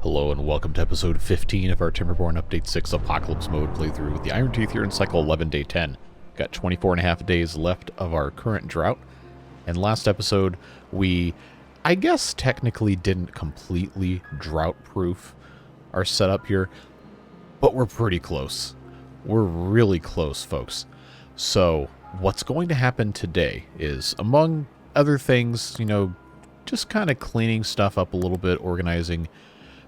Hello and welcome to episode 15 of our Timberborn Update 6 Apocalypse Mode playthrough with the Iron Teeth here in Cycle 11, Day 10. Got 24.5 days left of our current drought, and last episode we, I guess, technically didn't completely drought-proof our setup here, but we're pretty close. We're really close, folks. So what's going to happen today is, among other things, just kind of cleaning stuff up a little bit, organizing,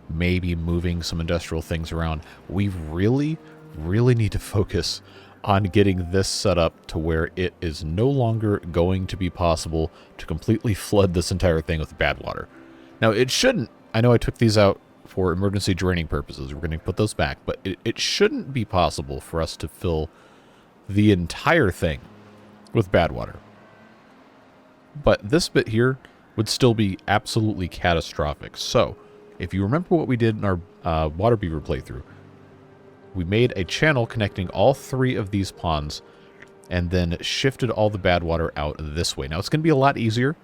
maybe moving some industrial things around. We really need to focus on getting this set up to where it is no longer going to be possible to completely flood this entire thing with bad water. Now, it shouldn't. I know I took these out for emergency draining purposes. We're going to put those back, but it shouldn't be possible for us to fill the entire thing with bad water. But this bit here would still be absolutely catastrophic. So, if you remember what we did in our water beaver playthrough, we made a channel connecting all three of these ponds and then shifted all the bad water out this way. Now, it's going to be a lot easier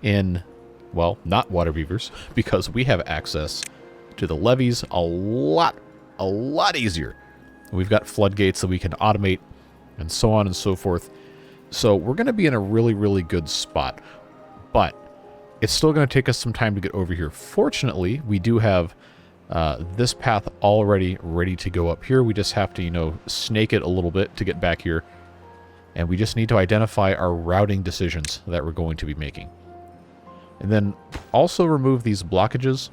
in, well, not water beavers, because we have access to the levees a lot easier. We've got floodgates that we can automate and so on and so forth. So we're going to be in a really good spot. But it's still going to take us some time to get over here. Fortunately, we do have this path already ready to go up here. We just have to, snake it a little bit to get back here. And we just need to identify our routing decisions that we're going to be making. And then also remove these blockages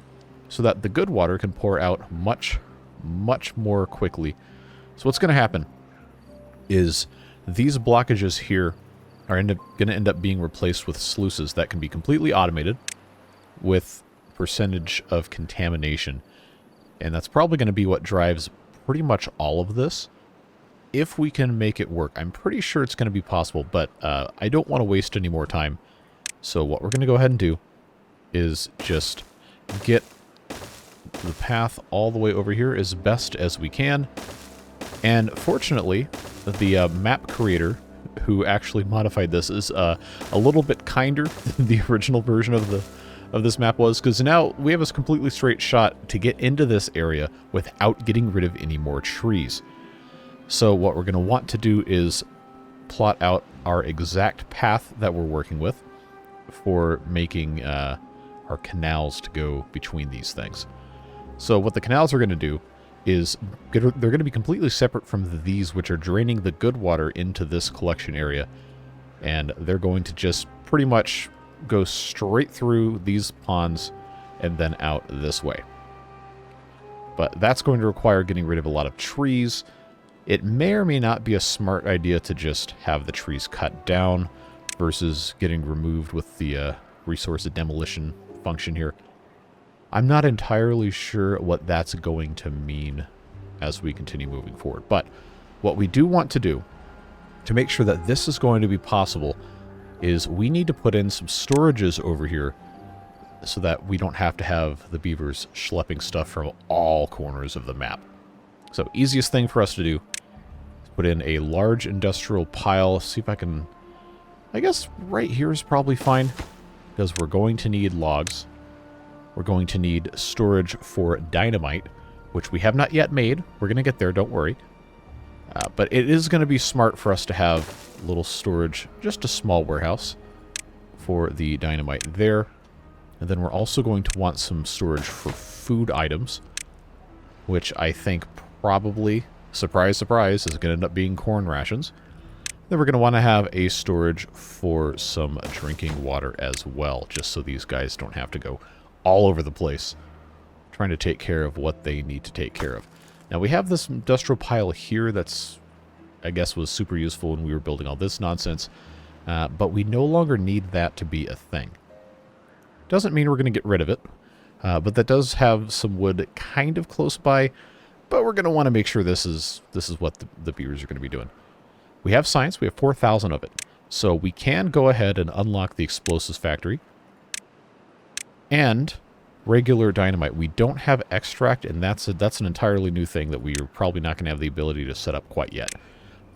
so that the good water can pour out much more quickly. So what's going to happen is these blockages here are going to end up being replaced with sluices that can be completely automated with percentage of contamination. And that's probably going to be what drives pretty much all of this, if we can make it work. I'm pretty sure it's going to be possible, but I don't want to waste any more time. So what we're going to go ahead and do is just get the path all the way over here as best as we can. And fortunately, the map creator who actually modified this is a little bit kinder than the original version of this map was, because now we have a completely straight shot to get into this area without getting rid of any more trees. So what we're going to want to do is plot out our exact path that we're working with for making our canals to go between these things. So what the canals are going to do is they're going to be completely separate from these, which are draining the good water into this collection area. And they're going to just pretty much go straight through these ponds and then out this way. But that's going to require getting rid of a lot of trees. It may or may not be a smart idea to just have the trees cut down versus getting removed with the resource demolition function here. I'm not entirely sure what that's going to mean as we continue moving forward. But what we do want to do to make sure that this is going to be possible is we need to put in some storages over here so that we don't have to have the beavers schlepping stuff from all corners of the map. So easiest thing for us to do is put in a large industrial pile. See if I can... I guess right here is probably fine, because we're going to need logs. We're going to need storage for dynamite, which we have not yet made. We're going to get there, don't worry. But it is going to be smart for us to have a little storage, just a small warehouse for the dynamite there. And then we're also going to want some storage for food items, which I think probably, surprise, surprise, is going to end up being corn rations. Then we're going to want to have a storage for some drinking water as well, just so these guys don't have to go all over the place trying to take care of what they need to take care of. Now we have this industrial pile here that's, I guess, was super useful when we were building all this nonsense, but we no longer need that to be a thing. Doesn't mean we're going to get rid of it, but that does have some wood kind of close by, but we're going to want to make sure this is what the beavers are going to be doing. We have science, we have 4,000 of it, so we can go ahead and unlock the explosives factory. And regular dynamite. We don't have extract, and that's an entirely new thing that we're probably not going to have the ability to set up quite yet.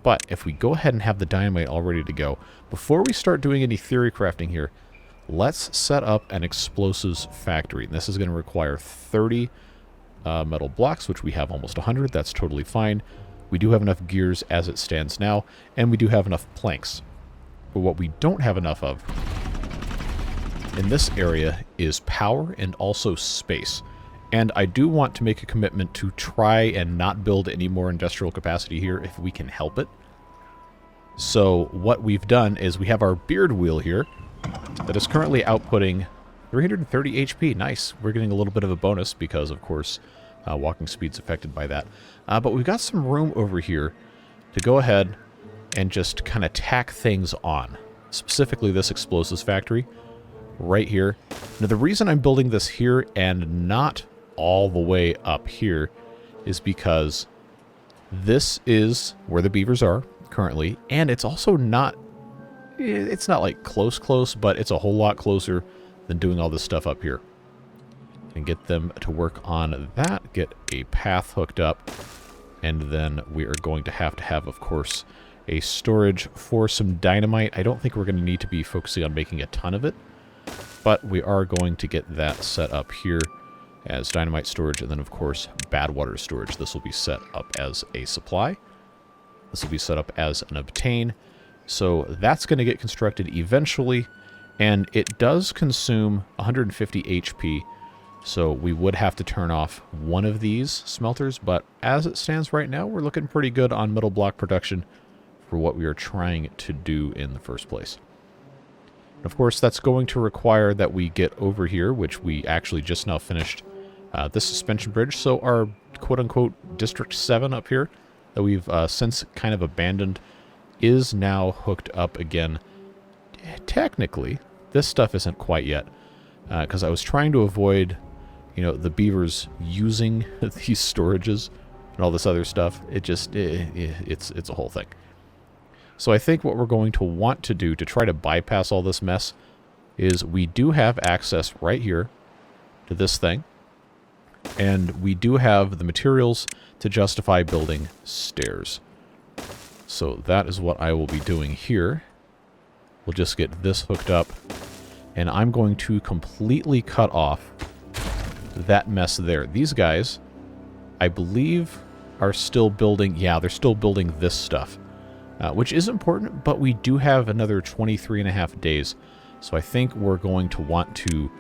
But if we go ahead and have the dynamite all ready to go, before we start doing any theory crafting here, let's set up an explosives factory. And this is going to require 30 metal blocks, which we have almost 100. That's totally fine. We do have enough gears as it stands now, and we do have enough planks. But what we don't have enough of in this area is power and also space. And I do want to make a commitment to try and not build any more industrial capacity here if we can help it. So what we've done is we have our beard wheel here that is currently outputting 330 HP. Nice. We're getting a little bit of a bonus because, of course, walking speed's affected by that. But we've got some room over here to go ahead and just kind of tack things on. Specifically this explosives factory right here. Now the reason I'm building this here and not all the way up here is because this is where the beavers are currently, and it's also not, it's not like close, but it's a whole lot closer than doing all this stuff up here. And get them to work on that, get a path hooked up, and then we are going to have, of course, a storage for some dynamite. I don't think we're going to need to be focusing on making a ton of it, but we are going to get that set up here as dynamite storage, and then, of course, badwater storage. This will be set up as a supply. This will be set up as an obtain. So that's going to get constructed eventually, and it does consume 150 HP. So we would have to turn off one of these smelters, but as it stands right now, we're looking pretty good on metal block production for what we are trying to do in the first place. And of course, that's going to require that we get over here, which we actually just now finished this suspension bridge. So our quote-unquote District 7 up here that we've since kind of abandoned is now hooked up again. Technically, this stuff isn't quite yet, because I was trying to avoid, you know, the beavers using these storages and all this other stuff. It just, it's a whole thing. So I think what we're going to want to do to try to bypass all this mess is we do have access right here to this thing, and we do have the materials to justify building stairs. So that is what I will be doing here. We'll just get this hooked up, and I'm going to completely cut off that mess there. These guys, I believe, are still building, yeah, they're still building this stuff, which is important, but we do have another 23.5 days. So I think we're going to want to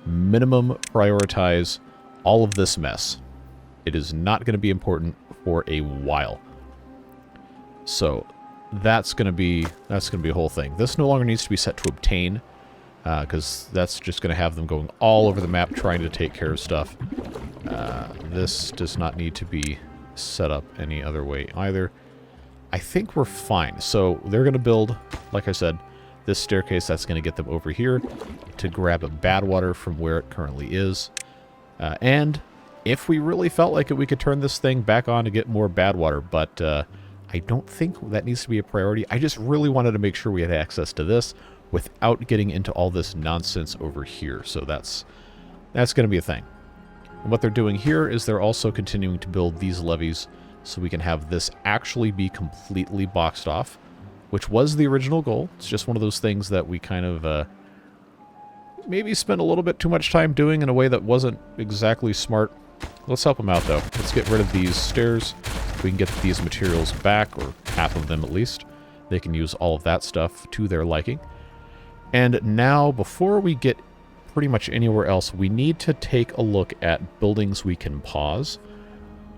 minimum prioritize all of this mess. It is not going to be important for a while. So that's going to be a whole thing. This no longer needs to be set to obtain, because that's just going to have them going all over the map trying to take care of stuff. This does not need to be set up any other way either. I think we're fine. So they're going to build, like I said, this staircase. That's going to get them over here to grab a badwater from where it currently is. And if we really felt like it, we could turn this thing back on to get more badwater, but I don't think that needs to be a priority. I just really wanted to make sure we had access to this without getting into all this nonsense over here. So that's going to be a thing. And what they're doing here is they're also continuing to build these levees so we can have this actually be completely boxed off, which was the original goal. It's just one of those things that we kind of maybe spent a little bit too much time doing in a way that wasn't exactly smart. Let's help them out, though. Let's get rid of these stairs. We can get these materials back, or half of them at least. They can use all of that stuff to their liking. And now, before we get pretty much anywhere else, we need to take a look at buildings we can pause,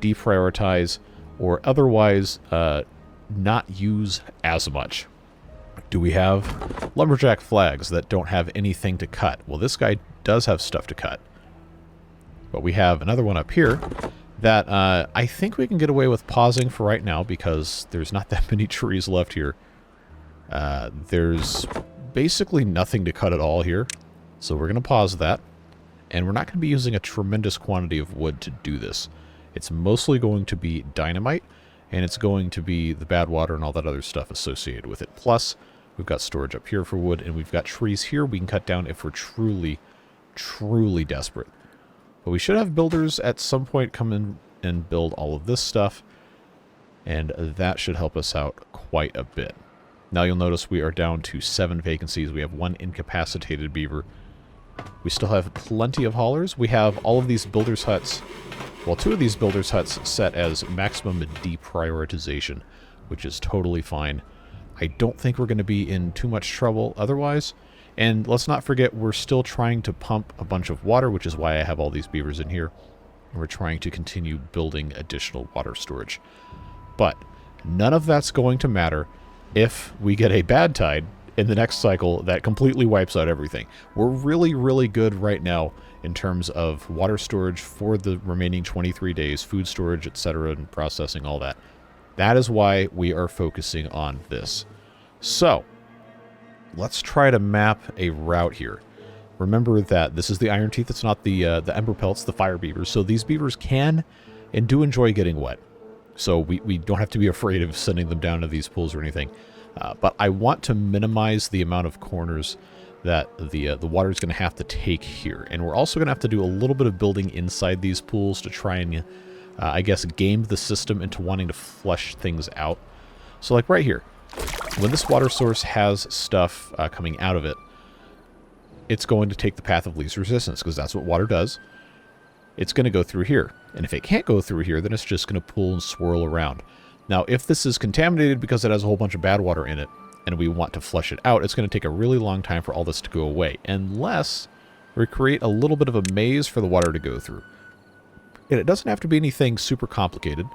deprioritize, or otherwise not use as much. Do we have lumberjack flags that don't have anything to cut? Well, this guy does have stuff to cut. But we have another one up here that I think we can get away with pausing for right now because there's not that many trees left here. There's basically nothing to cut at all here. So we're going to pause that. And we're not going to be using a tremendous quantity of wood to do this. It's mostly going to be dynamite, and it's going to be the badwater and all that other stuff associated with it. Plus, we've got storage up here for wood, and we've got trees here we can cut down if we're truly, truly desperate. But we should have builders at some point come in and build all of this stuff, and that should help us out quite a bit. Now you'll notice we are down to 7 vacancies. We have 1 incapacitated beaver. We still have plenty of haulers. We have all of these builders' huts. Well, 2 of these builders' huts set as maximum deprioritization, which is totally fine. I don't think we're going to be in too much trouble otherwise. And let's not forget, we're still trying to pump a bunch of water, which is why I have all these beavers in here. And we're trying to continue building additional water storage. But none of that's going to matter if we get a bad tide in the next cycle that completely wipes out everything. We're really, really good right now in terms of water storage for the remaining 23 days, food storage, etc., and processing, all that. That is why we are focusing on this. So, let's try to map a route here. Remember that this is the Iron Teeth. It's not the Ember Pelts, the Fire Beavers. So these beavers can and do enjoy getting wet. So we don't have to be afraid of sending them down to these pools or anything. But I want to minimize the amount of corners that the water is going to have to take here. And we're also going to have to do a little bit of building inside these pools to try and, I guess, game the system into wanting to flush things out. So like right here, when this water source has stuff coming out of it, it's going to take the path of least resistance, because that's what water does. It's going to go through here. And if it can't go through here, then it's just going to pull and swirl around. Now, if this is contaminated because it has a whole bunch of bad water in it, and we want to flush it out, it's going to take a really long time for all this to go away, unless we create a little bit of a maze for the water to go through. And it doesn't have to be anything super complicated.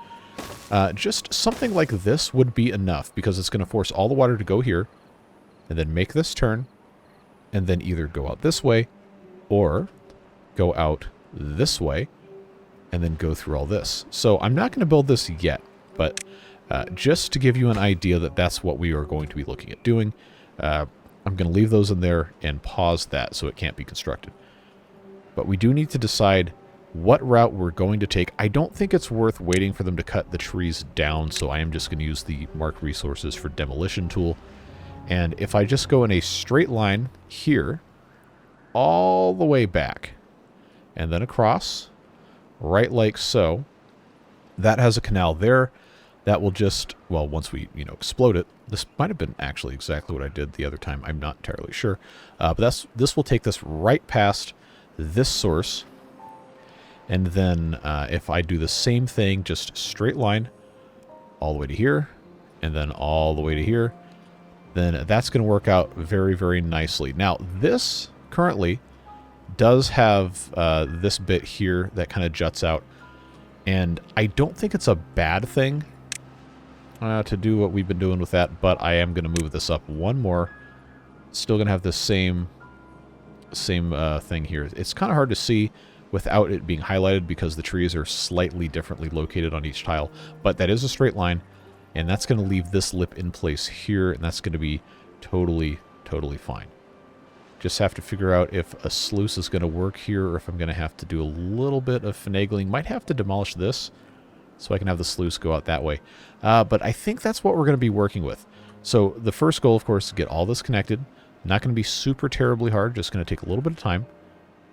Just something like this would be enough, because it's going to force all the water to go here, and then make this turn, and then either go out this way, or go out this way, and then go through all this. So I'm not going to build this yet, but just to give you an idea that that's what we are going to be looking at doing, I'm going to leave those in there and pause that so it can't be constructed. But we do need to decide what route we're going to take. I don't think it's worth waiting for them to cut the trees down, so I am just going to use the Mark Resources for Demolition tool. And if I just go in a straight line here, all the way back, and then across, right like so, that has a canal there. That will just, well, once we, explode it, this might have been actually exactly what I did the other time. I'm not entirely sure. But this will take this right past this source. And then if I do the same thing, just straight line all the way to here, and then all the way to here, then that's going to work out very, very nicely. Now, this currently does have this bit here that kind of juts out. And I don't think it's a bad thing to do what we've been doing with that, but I am going to move this up one more. Still going to have the same thing here. It's kind of hard to see without it being highlighted because the trees are slightly differently located on each tile, but that is a straight line, and that's going to leave this lip in place here, and that's going to be totally, totally fine. Just have to figure out if a sluice is going to work here, or if I'm going to have to do a little bit of finagling. Might have to demolish this so I can have the sluice go out that way. But I think that's what we're going to be working with. So the first goal, of course, is to get all this connected. Not going to be super terribly hard, just going to take a little bit of time.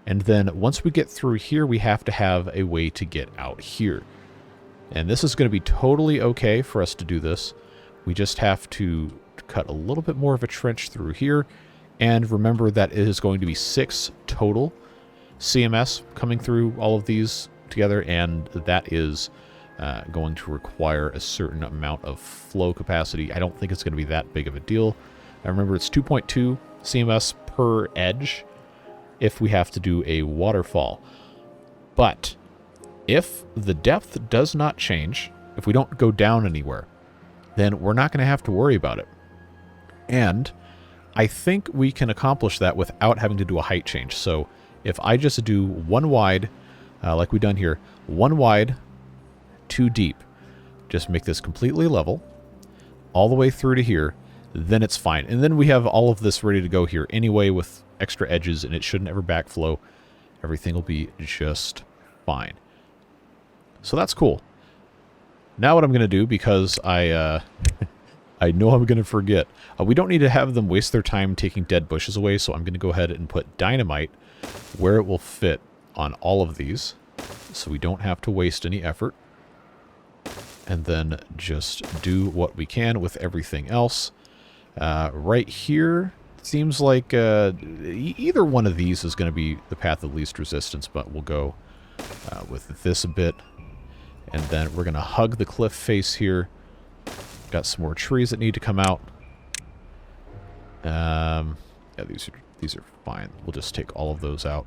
And then once we get through here, we have to have a way to get out here. And this is going to be totally okay for us to do this. We just have to cut a little bit more of a trench through here. And remember that it is going to be 6 total CMS coming through all of these together, and that is going to require a certain amount of flow capacity. I don't think it's going to be that big of a deal. Now remember, it's 2.2 CMS per edge if we have to do a waterfall. But if the depth does not change, if we don't go down anywhere, then we're not going to have to worry about it. And I think we can accomplish that without having to do a height change. So if I just do 1 wide, like we've done here, 1 wide, 2 deep, just make this completely level all the way through to here, then it's fine. And then we have all of this ready to go here anyway with extra edges, and it shouldn't ever backflow. Everything will be just fine. So that's cool. Now what I'm going to do, because I know I'm going to forget. We don't need to have them waste their time taking dead bushes away, so I'm going to go ahead and put dynamite where it will fit on all of these, so we don't have to waste any effort. And then just do what we can with everything else. Right here, seems like either one of these is going to be the path of least resistance, but we'll go with this a bit. And then we're going to hug the cliff face here. Got some more trees that need to come out. Yeah, these are fine. We'll just take all of those out.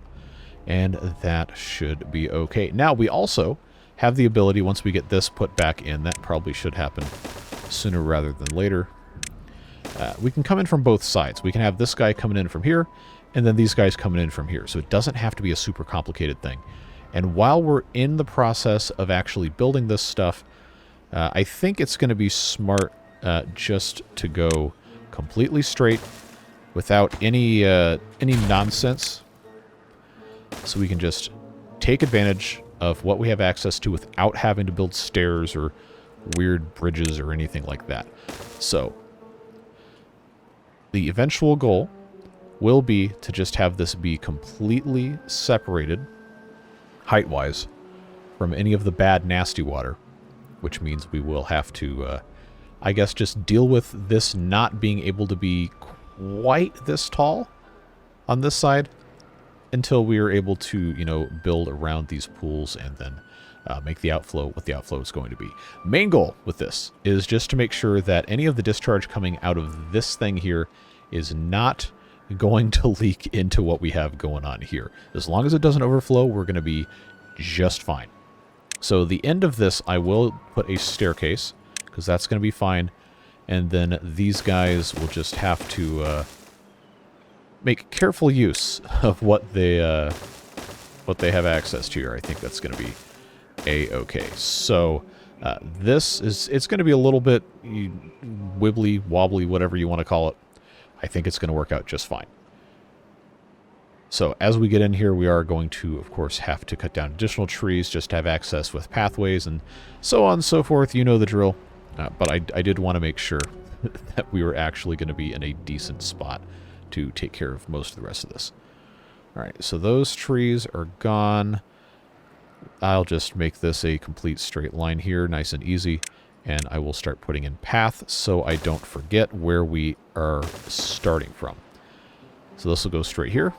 And that should be okay. Now, we also have the ability, once we get this put back in, that probably should happen sooner rather than later. We can come in from both sides. We can have this guy coming in from here, and then these guys coming in from here. So it doesn't have to be a super complicated thing. And while we're in the process of actually building this stuff, I think it's going to be smart just to go completely straight without any nonsense. So we can just take advantage of what we have access to without having to build stairs or weird bridges or anything like that. So the eventual goal will be to just have this be completely separated, height-wise, from any of the bad, nasty water, which means we will have to, I guess, just deal with this not being able to be quite this tall on this side until we are able to, you know, build around these pools and then make the outflow what the outflow is going to be. Main goal with this is just to make sure that any of the discharge coming out of this thing here is not going to leak into what we have going on here. As long as it doesn't overflow, we're going to be just fine. So the end of this, I will put a staircase, because that's going to be fine. And then these guys will just have to make careful use of what they have access to here. I think that's going to be a-okay. So it's going to be a little bit wibbly, wobbly, whatever you want to call it. I think it's going to work out just fine. So as we get in here, we are going to, of course, have to cut down additional trees just to have access with pathways and so on and so forth. You know the drill. But I did want to make sure that we were actually going to be in a decent spot to take care of most of the rest of this. All right, so those trees are gone. I'll just make this a complete straight line here, nice and easy. And I will start putting in path so I don't forget where we are starting from. So this will go straight here.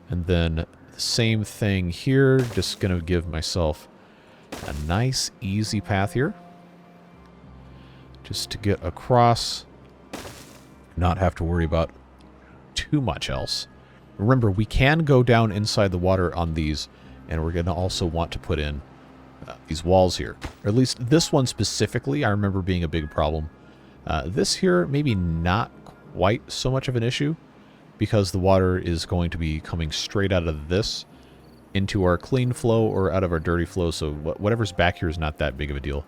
And then the same thing here, just going to give myself a nice, easy path here. Just to get across, not have to worry about too much else. Remember, we can go down inside the water on these, and we're going to also want to put in these walls here. Or at least this one specifically, I remember being a big problem. This here, maybe not quite so much of an issue, because the water is going to be coming straight out of this into our clean flow or out of our dirty flow, so whatever's back here is not that big of a deal.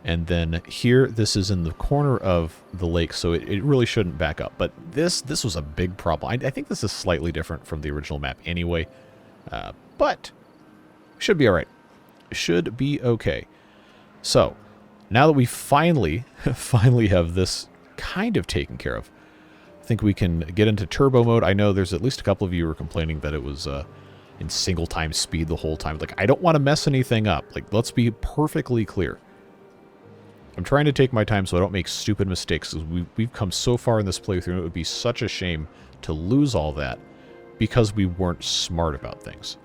And then here, this is in the corner of the lake, so it really shouldn't back up. But this was a big problem. I think this is slightly different from the original map anyway, but should be all right. Should be okay. So now that we finally have this kind of taken care of, I think we can get into turbo mode. I know there's at least a couple of you who are complaining that it was in single time speed the whole time. Like, I don't want to mess anything up. Like, let's be perfectly clear. I'm trying to take my time so I don't make stupid mistakes, because we've come so far in this playthrough, and it would be such a shame to lose all that because we weren't smart about things.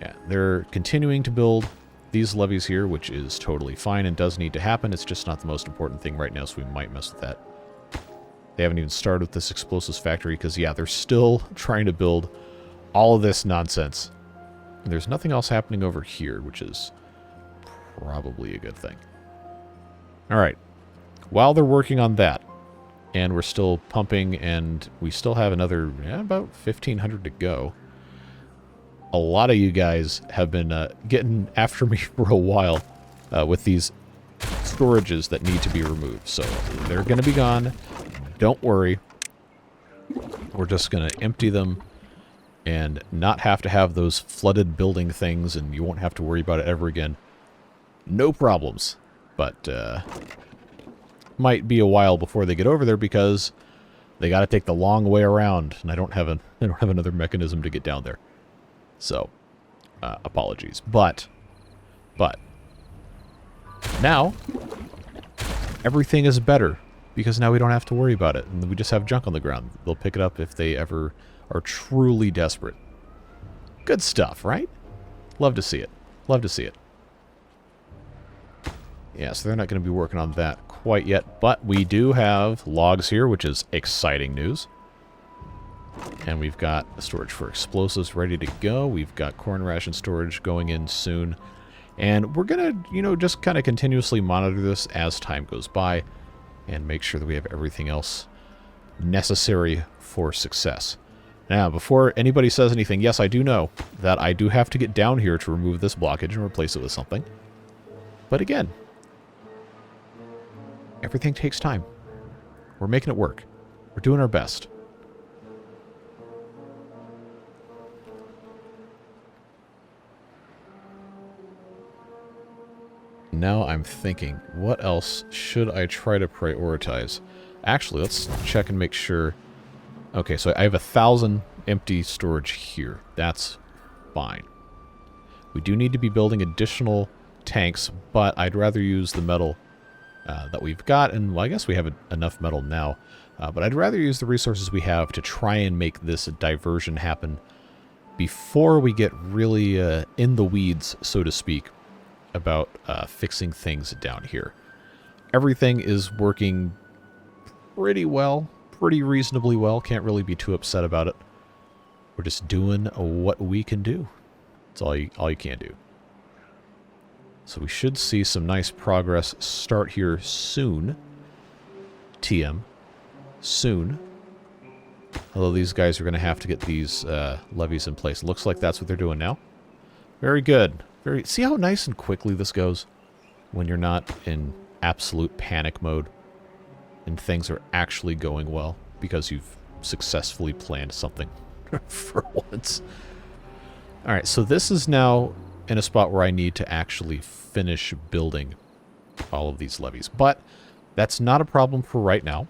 Yeah, they're continuing to build these levees here, which is totally fine and does need to happen. It's just not the most important thing right now, so we might mess with that. They haven't even started with this explosives factory because, yeah, they're still trying to build all of this nonsense. And there's nothing else happening over here, which is probably a good thing. All right. While they're working on that, and we're still pumping, and we still have another about 1,500 to go, a lot of you guys have been getting after me for a while with these storages that need to be removed. So they're going to be gone. Don't worry. We're just going to empty them and not have to have those flooded building things, and you won't have to worry about it ever again. No problems. But might be a while before they get over there because they got to take the long way around, and I don't have another mechanism to get down there. So, apologies. But now everything is better because now we don't have to worry about it, and we just have junk on the ground. They'll pick it up if they ever are truly desperate. Good stuff, right? Love to see it. Love to see it. Yeah, so they're not going to be working on that quite yet, but we do have logs here, which is exciting news. And we've got storage for explosives ready to go. We've got corn ration storage going in soon. And we're going to, you know, just kind of continuously monitor this as time goes by and make sure that we have everything else necessary for success. Now, before anybody says anything, yes, I do know that I do have to get down here to remove this blockage and replace it with something. But again, everything takes time. We're making it work. We're doing our best. Now I'm thinking, what else should I try to prioritize? Actually, let's check and make sure. Okay, so I have 1,000 empty storage here. That's fine. We do need to be building additional tanks, but I'd rather use the metal that we've got, and well, I guess we have enough metal now, but I'd rather use the resources we have to try and make this diversion happen before we get really in the weeds, so to speak, about fixing things down here. Everything is working pretty well, pretty reasonably well. Can't really be too upset about it. We're just doing what we can do. That's all you can do. So we should see some nice progress start here soon. TM. Soon. Although these guys are going to have to get these levees in place. Looks like that's what they're doing now. Very good. See how nice and quickly this goes when you're not in absolute panic mode and things are actually going well because you've successfully planned something for once. Alright, so this is now in a spot where I need to actually finish building all of these levees. But that's not a problem for right now.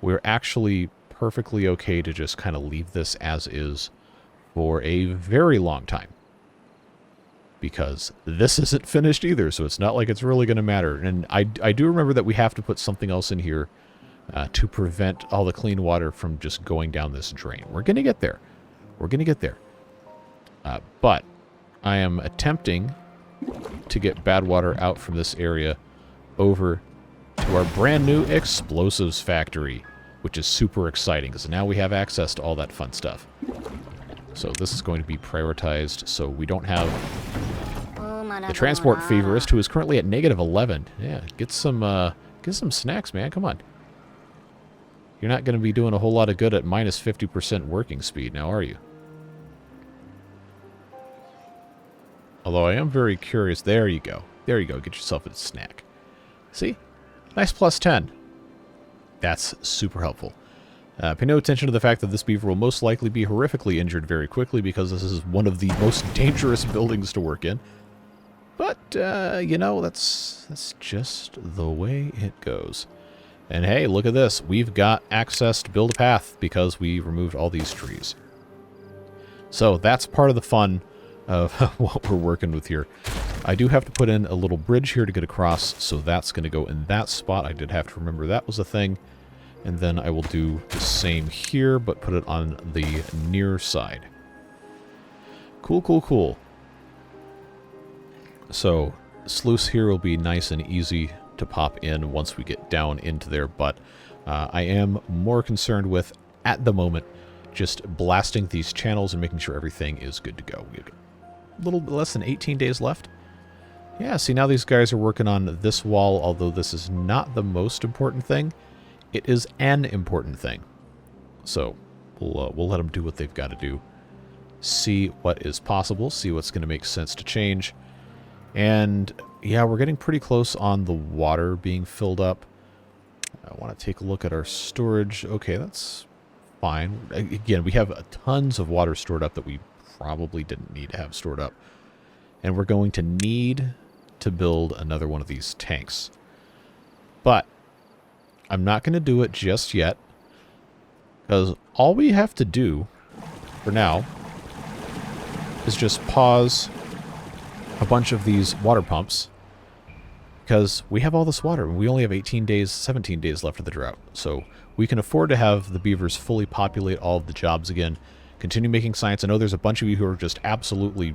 We're actually perfectly okay to just kind of leave this as is for a very long time. Because this isn't finished either, so it's not like it's really going to matter. And I do remember that we have to put something else in here to prevent all the clean water from just going down this drain. We're going to get there. We're going to get there. But I am attempting to get bad water out from this area over to our brand new explosives factory, which is super exciting because now we have access to all that fun stuff. So this is going to be prioritized so we don't have the transport feverist, who is currently at -11. Yeah, get some snacks, man. Come on. You're not going to be doing a whole lot of good at -50% working speed now, are you? Although I am very curious. There you go. There you go. Get yourself a snack. See? Nice +10. That's super helpful. Pay no attention to the fact that this beaver will most likely be horrifically injured very quickly because this is one of the most dangerous buildings to work in. But, you know, that's just the way it goes. And hey, look at this. We've got access to build a path because we removed all these trees. So that's part of the fun of what we're working with here. I do have to put in a little bridge here to get across, so that's going to go in that spot. I did have to remember that was a thing. And then I will do the same here, but put it on the near side. Cool, cool, cool. So, sluice here will be nice and easy to pop in once we get down into there, but I am more concerned with, at the moment, just blasting these channels and making sure everything is good to go. We've got a little bit less than 18 days left. Yeah, see, now these guys are working on this wall, although this is not the most important thing. It is an important thing. So, we'll let them do what they've got to do. See what is possible, see what's going to make sense to change. And, yeah, we're getting pretty close on the water being filled up. I want to take a look at our storage. Okay, that's fine. Again, we have tons of water stored up that we probably didn't need to have stored up. And we're going to need to build another one of these tanks. But I'm not going to do it just yet, because all we have to do for now is just pause a bunch of these water pumps, because we have all this water, and we only have 18 days, 17 days left of the drought. So we can afford to have the beavers fully populate all of the jobs again, continue making science. I know there's a bunch of you who are just absolutely,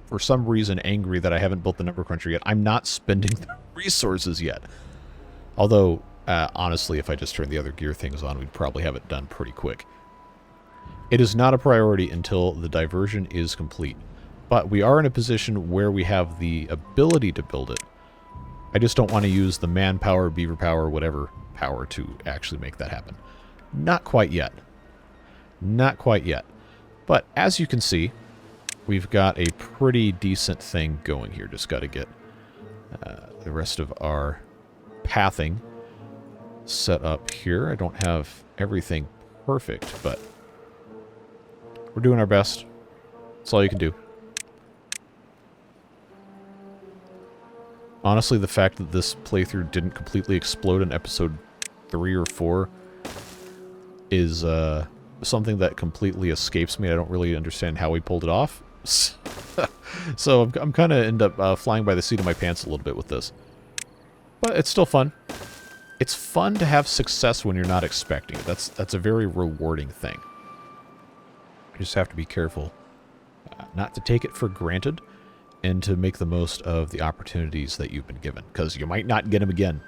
for some reason, angry that I haven't built the number cruncher yet. I'm not spending the resources yet. Although, honestly, if I just turn the other gear things on, we'd probably have it done pretty quick. It is not a priority until the diversion is complete. But we are in a position where we have the ability to build it. I just don't want to use the manpower, beaver power, whatever power to actually make that happen. Not quite yet. Not quite yet. But as you can see, we've got a pretty decent thing going here. Just got to get the rest of our pathing set up here. I don't have everything perfect, but we're doing our best. That's all you can do. Honestly, the fact that this playthrough didn't completely explode in episode 3 or 4 is something that completely escapes me. I don't really understand how we pulled it off. So I'm kind of end up flying by the seat of my pants a little bit with this. But it's still fun. It's fun to have success when you're not expecting it. That's a very rewarding thing. You just have to be careful not to take it for granted, and to make the most of the opportunities that you've been given, because you might not get them again,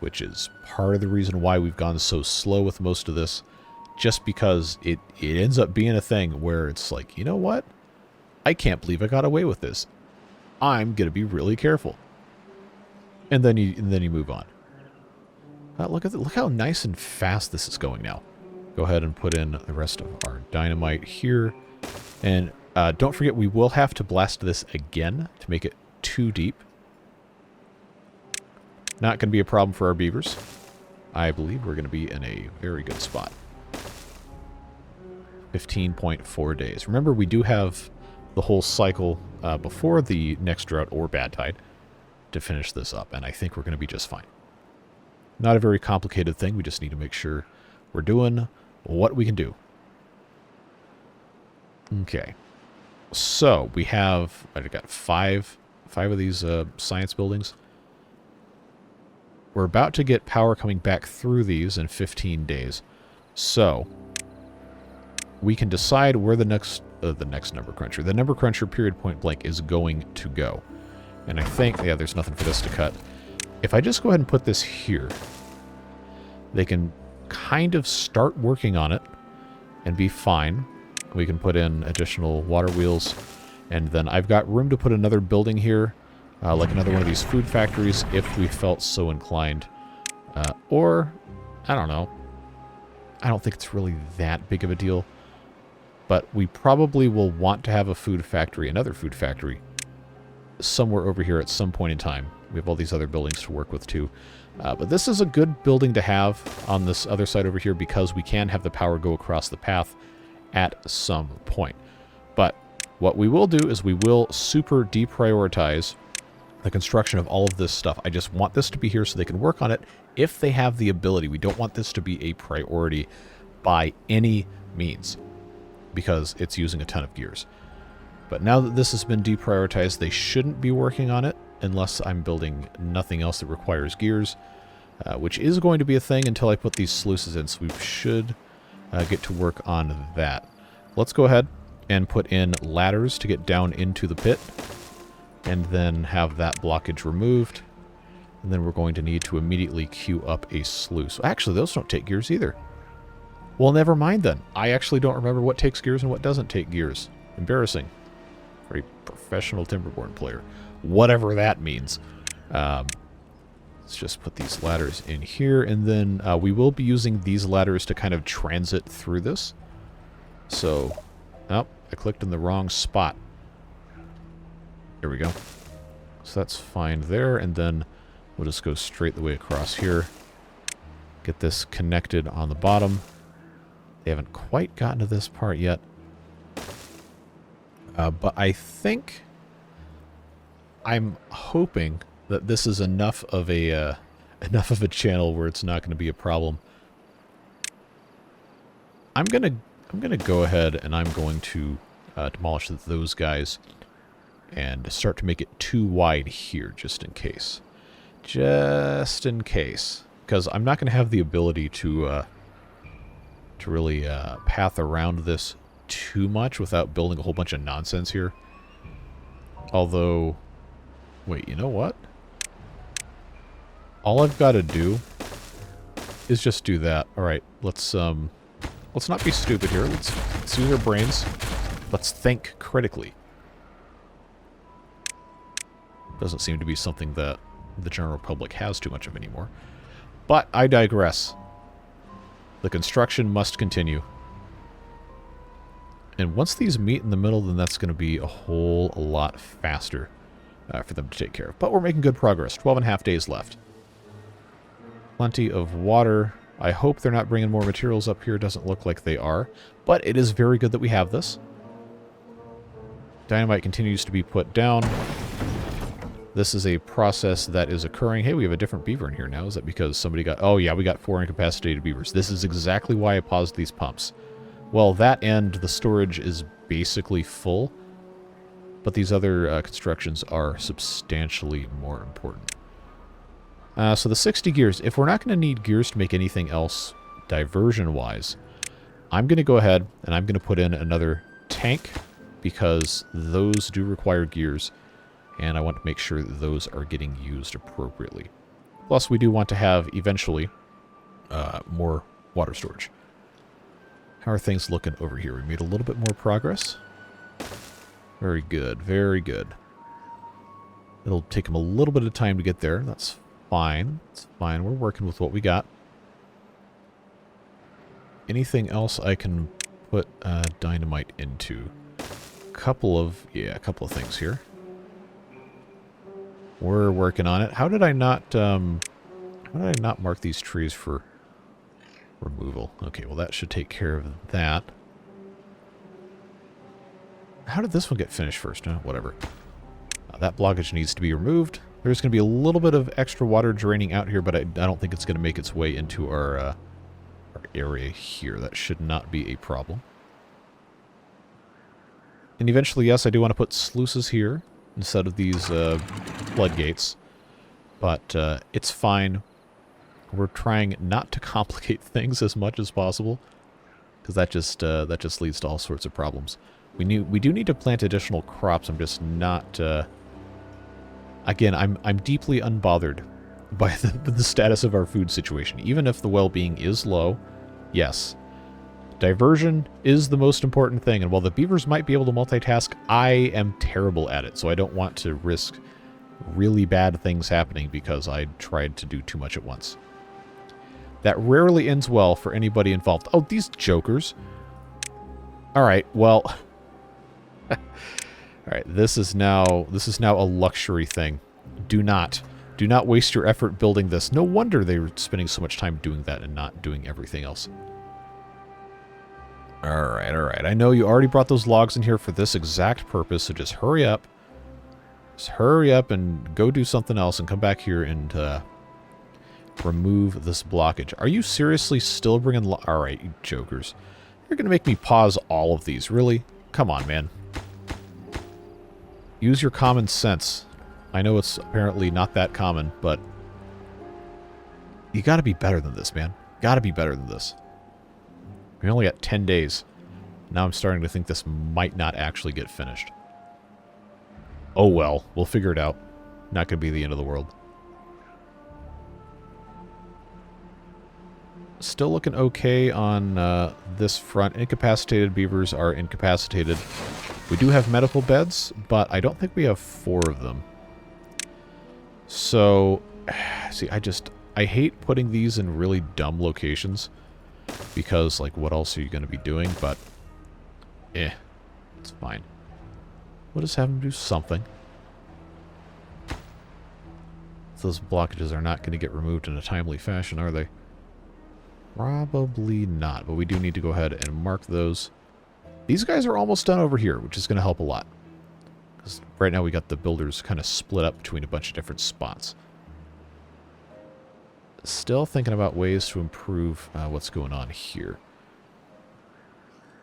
which is part of the reason why we've gone so slow with most of this, just because it ends up being a thing where it's like, you know what? I can't believe I got away with this. I'm going to be really careful. And then you move on. Look how nice and fast this is going now. Go ahead and put in the rest of our dynamite here, and don't forget, we will have to blast this again to make it too deep. Not going to be a problem for our beavers. I believe we're going to be in a very good spot. 15.4 days. Remember, we do have the whole cycle before the next drought or bad tide to finish this up, and I think we're going to be just fine. Not a very complicated thing. We just need to make sure we're doing what we can do. Okay. So, we have, I've got five of these science buildings. We're about to get power coming back through these in 15 days. So, we can decide where the next number cruncher, the number cruncher period point blank is going to go. And I think, yeah, there's nothing for this to cut. If I just go ahead and put this here, they can kind of start working on it and be fine. We can put in additional water wheels, and then I've got room to put another building here, like another one of these food factories, if we felt so inclined. Or, I don't know. I don't think it's really that big of a deal, but we probably will want to have a food factory, another food factory, somewhere over here at some point in time. We have all these other buildings to work with, too. But this is a good building to have on this other side over here, because we can have the power go across the path at some point. But what we will do is we will super deprioritize the construction of all of this stuff. I just want this to be here so they can work on it if they have the ability. We don't want this to be a priority by any means, because it's using a ton of gears. But now that this has been deprioritized, they shouldn't be working on it unless I'm building nothing else that requires gears, which is going to be a thing until I put these sluices in, so we should get to work on that. Let's go ahead and put in ladders to get down into the pit, and then have that blockage removed. And then we're going to need to immediately queue up a sluice. Actually, those don't take gears either. Well, never mind then. I actually don't remember what takes gears and what doesn't take gears. Embarrassing. For a professional Timberborn player. Whatever that means. Let's just put these ladders in here, and then we will be using these ladders to kind of transit through this. So, oh, I clicked in the wrong spot. There we go. So that's fine there, and then we'll just go straight the way across here. Get this connected on the bottom. They haven't quite gotten to this part yet. But I think, I'm hoping that this is enough of a channel where it's not going to be a problem. I'm gonna go ahead and I'm going to demolish those guys and start to make it too wide here, just in case. Just in case. Because I'm not going to have the ability to really path around this too much without building a whole bunch of nonsense here. Although, wait, you know what? All I've got to do is just do that. All right, let's not be stupid here. Let's use our brains. Let's think critically. Doesn't seem to be something that the general public has too much of anymore. But I digress. The construction must continue. And once these meet in the middle, then that's going to be a whole lot faster for them to take care of. But we're making good progress. 12.5 days left. Plenty of water. I hope they're not bringing more materials up here. Doesn't look like they are. But it is very good that we have this. Dynamite continues to be put down. This is a process that is occurring. Hey, we have a different beaver in here now. Is that because somebody got... Oh, yeah, we got 4 incapacitated beavers. This is exactly why I paused these pumps. Well, that end, the storage is basically full. But these other constructions are substantially more important. So the 60 gears. If we're not going to need gears to make anything else diversion-wise, I'm going to go ahead and I'm going to put in another tank because those do require gears. And I want to make sure that those are getting used appropriately. Plus, we do want to have, eventually, more water storage. How are things looking over here? We made a little bit more progress. Very good, very good. It'll take them a little bit of time to get there. That's fine. It's fine. We're working with what we got. Anything else I can put dynamite into? A couple of things here. We're working on it. How did I not mark these trees for removal? Okay, well that should take care of that. How did this one get finished first? No, whatever. That blockage needs to be removed. There's going to be a little bit of extra water draining out here, but I don't think it's going to make its way into our area here. That should not be a problem. And eventually, yes, I do want to put sluices here instead of these floodgates, but it's fine. We're trying not to complicate things as much as possible, because that just leads to all sorts of problems. We do need to plant additional crops. I'm just not. Again, I'm deeply unbothered by the status of our food situation, even if the well-being is low. Yes. Diversion is the most important thing, and while the beavers might be able to multitask, I am terrible at it, so I don't want to risk really bad things happening because I tried to do too much at once. That rarely ends well for anybody involved. Oh, these jokers. Alright, well... Alright, this is now a luxury thing. Do not waste your effort building this. No wonder they were spending so much time doing that and not doing everything else. Alright. I know you already brought those logs in here for this exact purpose, so just hurry up. Just hurry up and go do something else and come back here and remove this blockage. Are you seriously still bringing Alright, you jokers. You're going to make me pause all of these, really? Come on, man. Use your common sense. I know it's apparently not that common, but you got to be better than this, man. Got to be better than this. We only got 10 days. Now I'm starting to think this might not actually get finished. Oh well, we'll figure it out. Not going to be the end of the world. Still looking okay on this front. Incapacitated beavers are incapacitated. We do have medical beds, but I don't think we have 4 of them. So, see, I hate putting these in really dumb locations. Because, like, what else are you going to be doing? But, it's fine. We'll just have them do something. Those blockages are not going to get removed in a timely fashion, are they? Probably not, but we do need to go ahead and mark those. These guys are almost done over here, which is going to help a lot. Because right now we got the builders kind of split up between a bunch of different spots. Still thinking about ways to improve what's going on here.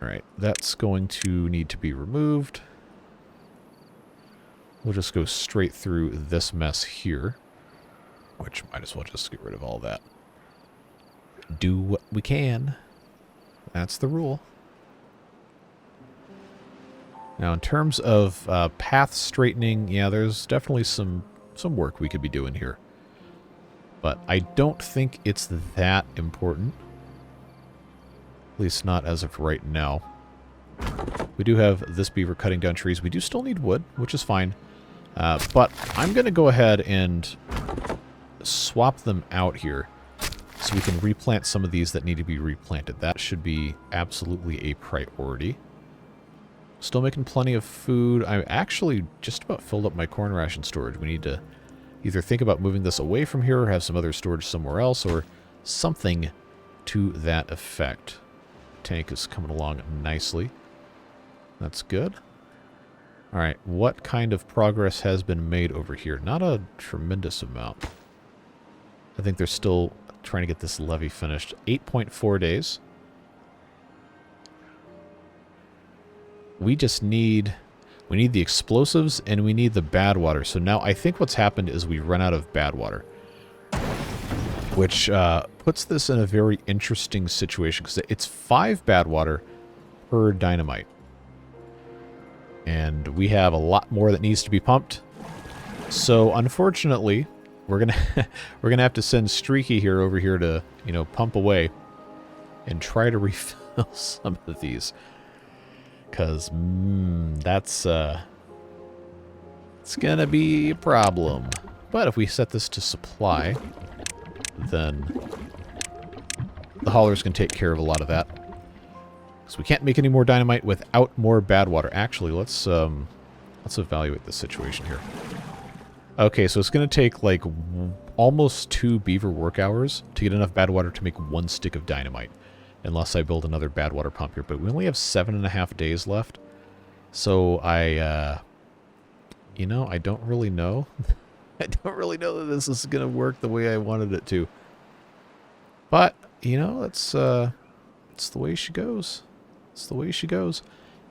Alright, that's going to need to be removed. we'll just go straight through this mess here, which might as well just get rid of all that. Do what we can. That's the rule. Now, in terms of path straightening, yeah, there's definitely some work we could be doing here. But I don't think it's that important. At least not as of right now. We do have this beaver cutting down trees. We do still need wood, which is fine. But I'm going to go ahead and swap them out here so we can replant some of these that need to be replanted. That should be absolutely a priority. Still making plenty of food. I'm actually just about filled up my corn ration storage. We need to either think about moving this away from here or have some other storage somewhere else or something to that effect. Tank is coming along nicely. That's good. Alright, what kind of progress has been made over here? Not a tremendous amount. I think they're still trying to get this levee finished. 8.4 days. We just need... We need the explosives and we need the badwater. So now I think what's happened is we run out of badwater. Which puts this in a very interesting situation because it's 5 badwater per dynamite. And we have a lot more that needs to be pumped. So unfortunately, we're gonna have to send Streaky here over here to, you know, pump away and try to refill some of these. Because, that's, it's gonna be a problem. But if we set this to supply, then the haulers can take care of a lot of that. So we can't make any more dynamite without more badwater. Actually, let's evaluate the situation here. Okay, so it's gonna take, like, almost 2 beaver work hours to get enough badwater to make 1 stick of dynamite. Unless I build another badwater pump here. But we only have 7.5 days left. So you know, I don't really know. I don't really know that this is going to work the way I wanted it to. But, you know, it's the way she goes. It's the way she goes.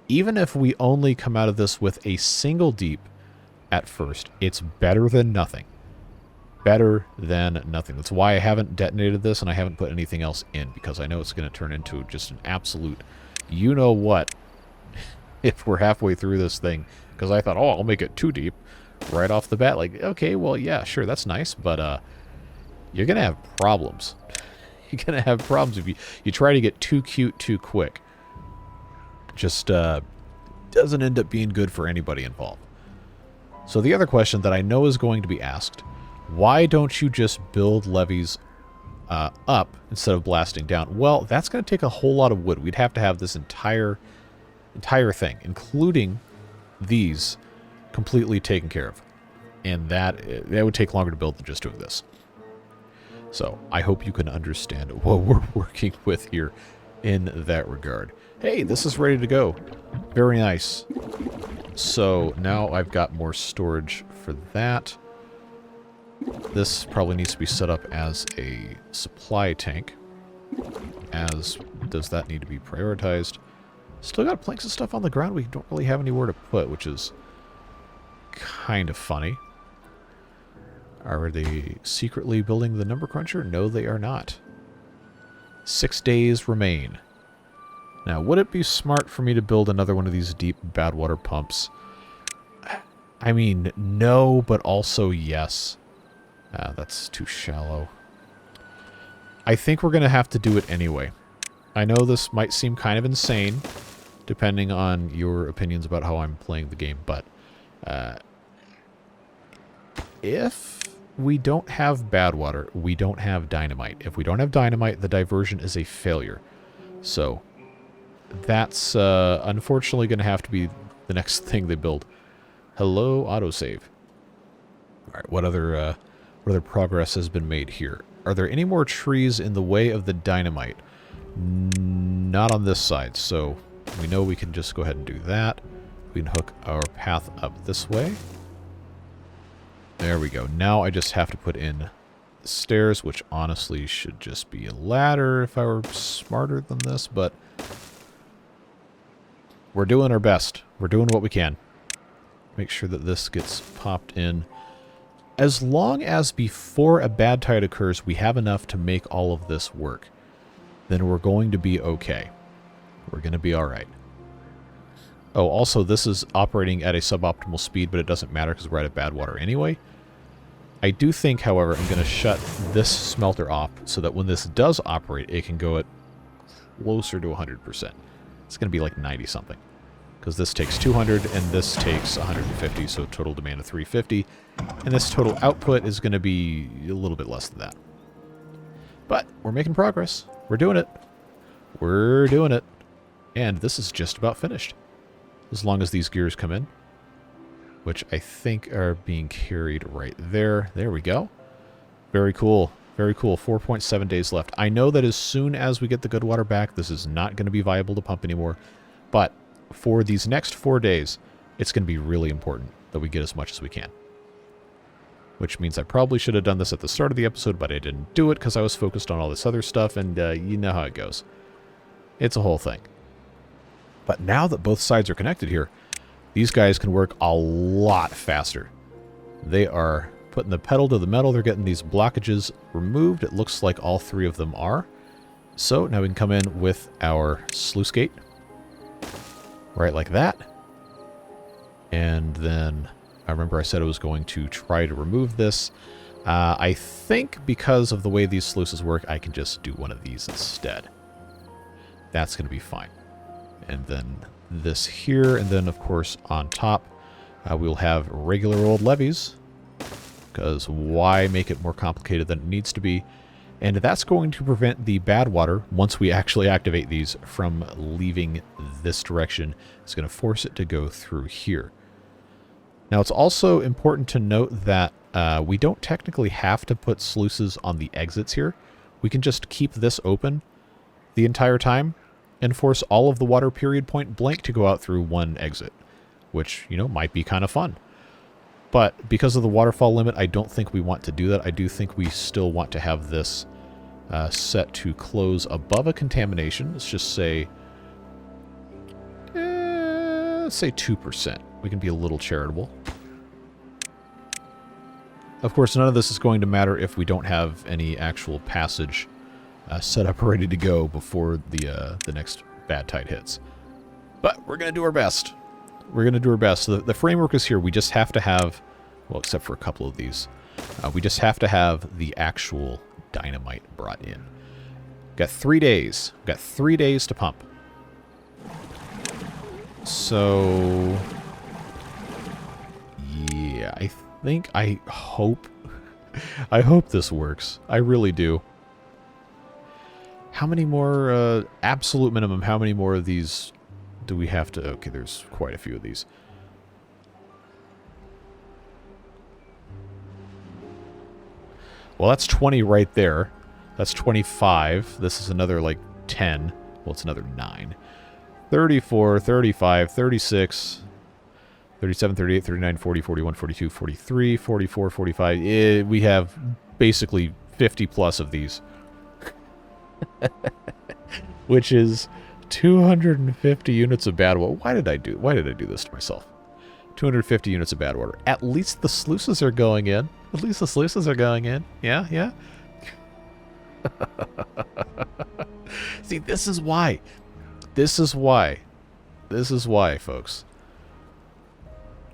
Even if we only come out of this with a single deep at first, it's better than nothing. Better than nothing. That's why I haven't detonated this and I haven't put anything else in, because I know it's going to turn into just an absolute you-know-what if we're halfway through this thing. Because I thought, oh, I'll make it 2 deep right off the bat. Like, okay, well, yeah, sure, that's nice, but you're going to have problems. You're going to have problems if you try to get too cute too quick. Just doesn't end up being good for anybody involved. So the other question that I know is going to be asked, why don't you just build levees up instead of blasting down? Well, that's going to take a whole lot of wood. We'd have to have this entire thing, including these, completely taken care of. And that would take longer to build than just doing this. So I hope you can understand what we're working with here in that regard. Hey, this is ready to go. Very nice. So now I've got more storage for that. This probably needs to be set up as a supply tank. As does that need to be prioritized. Still got planks of stuff on the ground we don't really have anywhere to put, which is kind of funny. Are they secretly building the number cruncher? No, they are not. 6 days remain. Now, would it be smart for me to build another one of these deep badwater pumps? I mean, no, but also yes. That's too shallow. I think we're going to have to do it anyway. I know this might seem kind of insane, depending on your opinions about how I'm playing the game, but if we don't have badwater, we don't have dynamite. If we don't have dynamite, the diversion is a failure. So that's unfortunately going to have to be the next thing they build. Hello, autosave. All right, what other progress has been made here? Are there any more trees in the way of the dynamite? Not on this side, so we know we can just go ahead and do that. We can hook our path up this way. There we go. Now I just have to put in the stairs, which honestly should just be a ladder if I were smarter than this, but we're doing our best. We're doing what we can. Make sure that this gets popped in. As long as before a bad tide occurs, we have enough to make all of this work, then we're going to be okay. We're going to be all right. Oh, also, this is operating at a suboptimal speed, but it doesn't matter because we're at a badwater anyway. I do think, however, I'm going to shut this smelter off so that when this does operate, it can go at closer to 100%. It's going to be like 90-something. Because this takes 200 and this takes 150, so total demand of 350. And this total output is going to be a little bit less than that. But we're making progress. We're doing it. We're doing it. And this is just about finished. As long as these gears come in, which I think are being carried right there. There we go. Very cool. Very cool. 4.7 days left. I know that as soon as we get the good water back, this is not going to be viable to pump anymore. But for these next 4 days, it's going to be really important that we get as much as we can. Which means I probably should have done this at the start of the episode, but I didn't do it because I was focused on all this other stuff, and you know how it goes. It's a whole thing. But now that both sides are connected here, these guys can work a lot faster. They are putting the pedal to the metal. They're getting these blockages removed. It looks like all 3 of them are. So now we can come in with our sluice gate. Right like that. And then I remember I said I was going to try to remove this. I think because of the way these sluices work, I can just do one of these instead. That's going to be fine. And then this here, and then of course on top, we'll have regular old levees. Because why make it more complicated than it needs to be? And that's going to prevent the bad water, once we actually activate these, from leaving this direction. It's going to force it to go through here. Now, it's also important to note that we don't technically have to put sluices on the exits here. We can just keep this open the entire time and force all of the water period point blank to go out through one exit, which, you know, might be kind of fun. But because of the waterfall limit, I don't think we want to do that. I do think we still want to have this set to close above a contamination. Let's just say, let's say 2%. We can be a little charitable. Of course, none of this is going to matter if we don't have any actual passage set up ready to go before the next bad tide hits. But we're going to do our best. We're going to do our best. So the framework is here. We just have to have, well, except for a couple of these, we just have to have the actual dynamite brought in. Got 3 days. Got 3 days to pump. So, yeah, I hope this works. I really do. How many more, absolute minimum, how many more of these do we have to... Okay, there's quite a few of these. Well, that's 20 right there. That's 25. This is another, like, 10. Well, it's another 9. 34, 35, 36, 37, 38, 39, 40, 41, 42, 43, 44, 45. We have basically 50 plus of these. Which is 250 units of bad water. Why did I do this to myself? 250 units of bad water. At least the sluices are going in. At least the sluices are going in. Yeah, yeah. See, this is why. This is why. This is why, folks.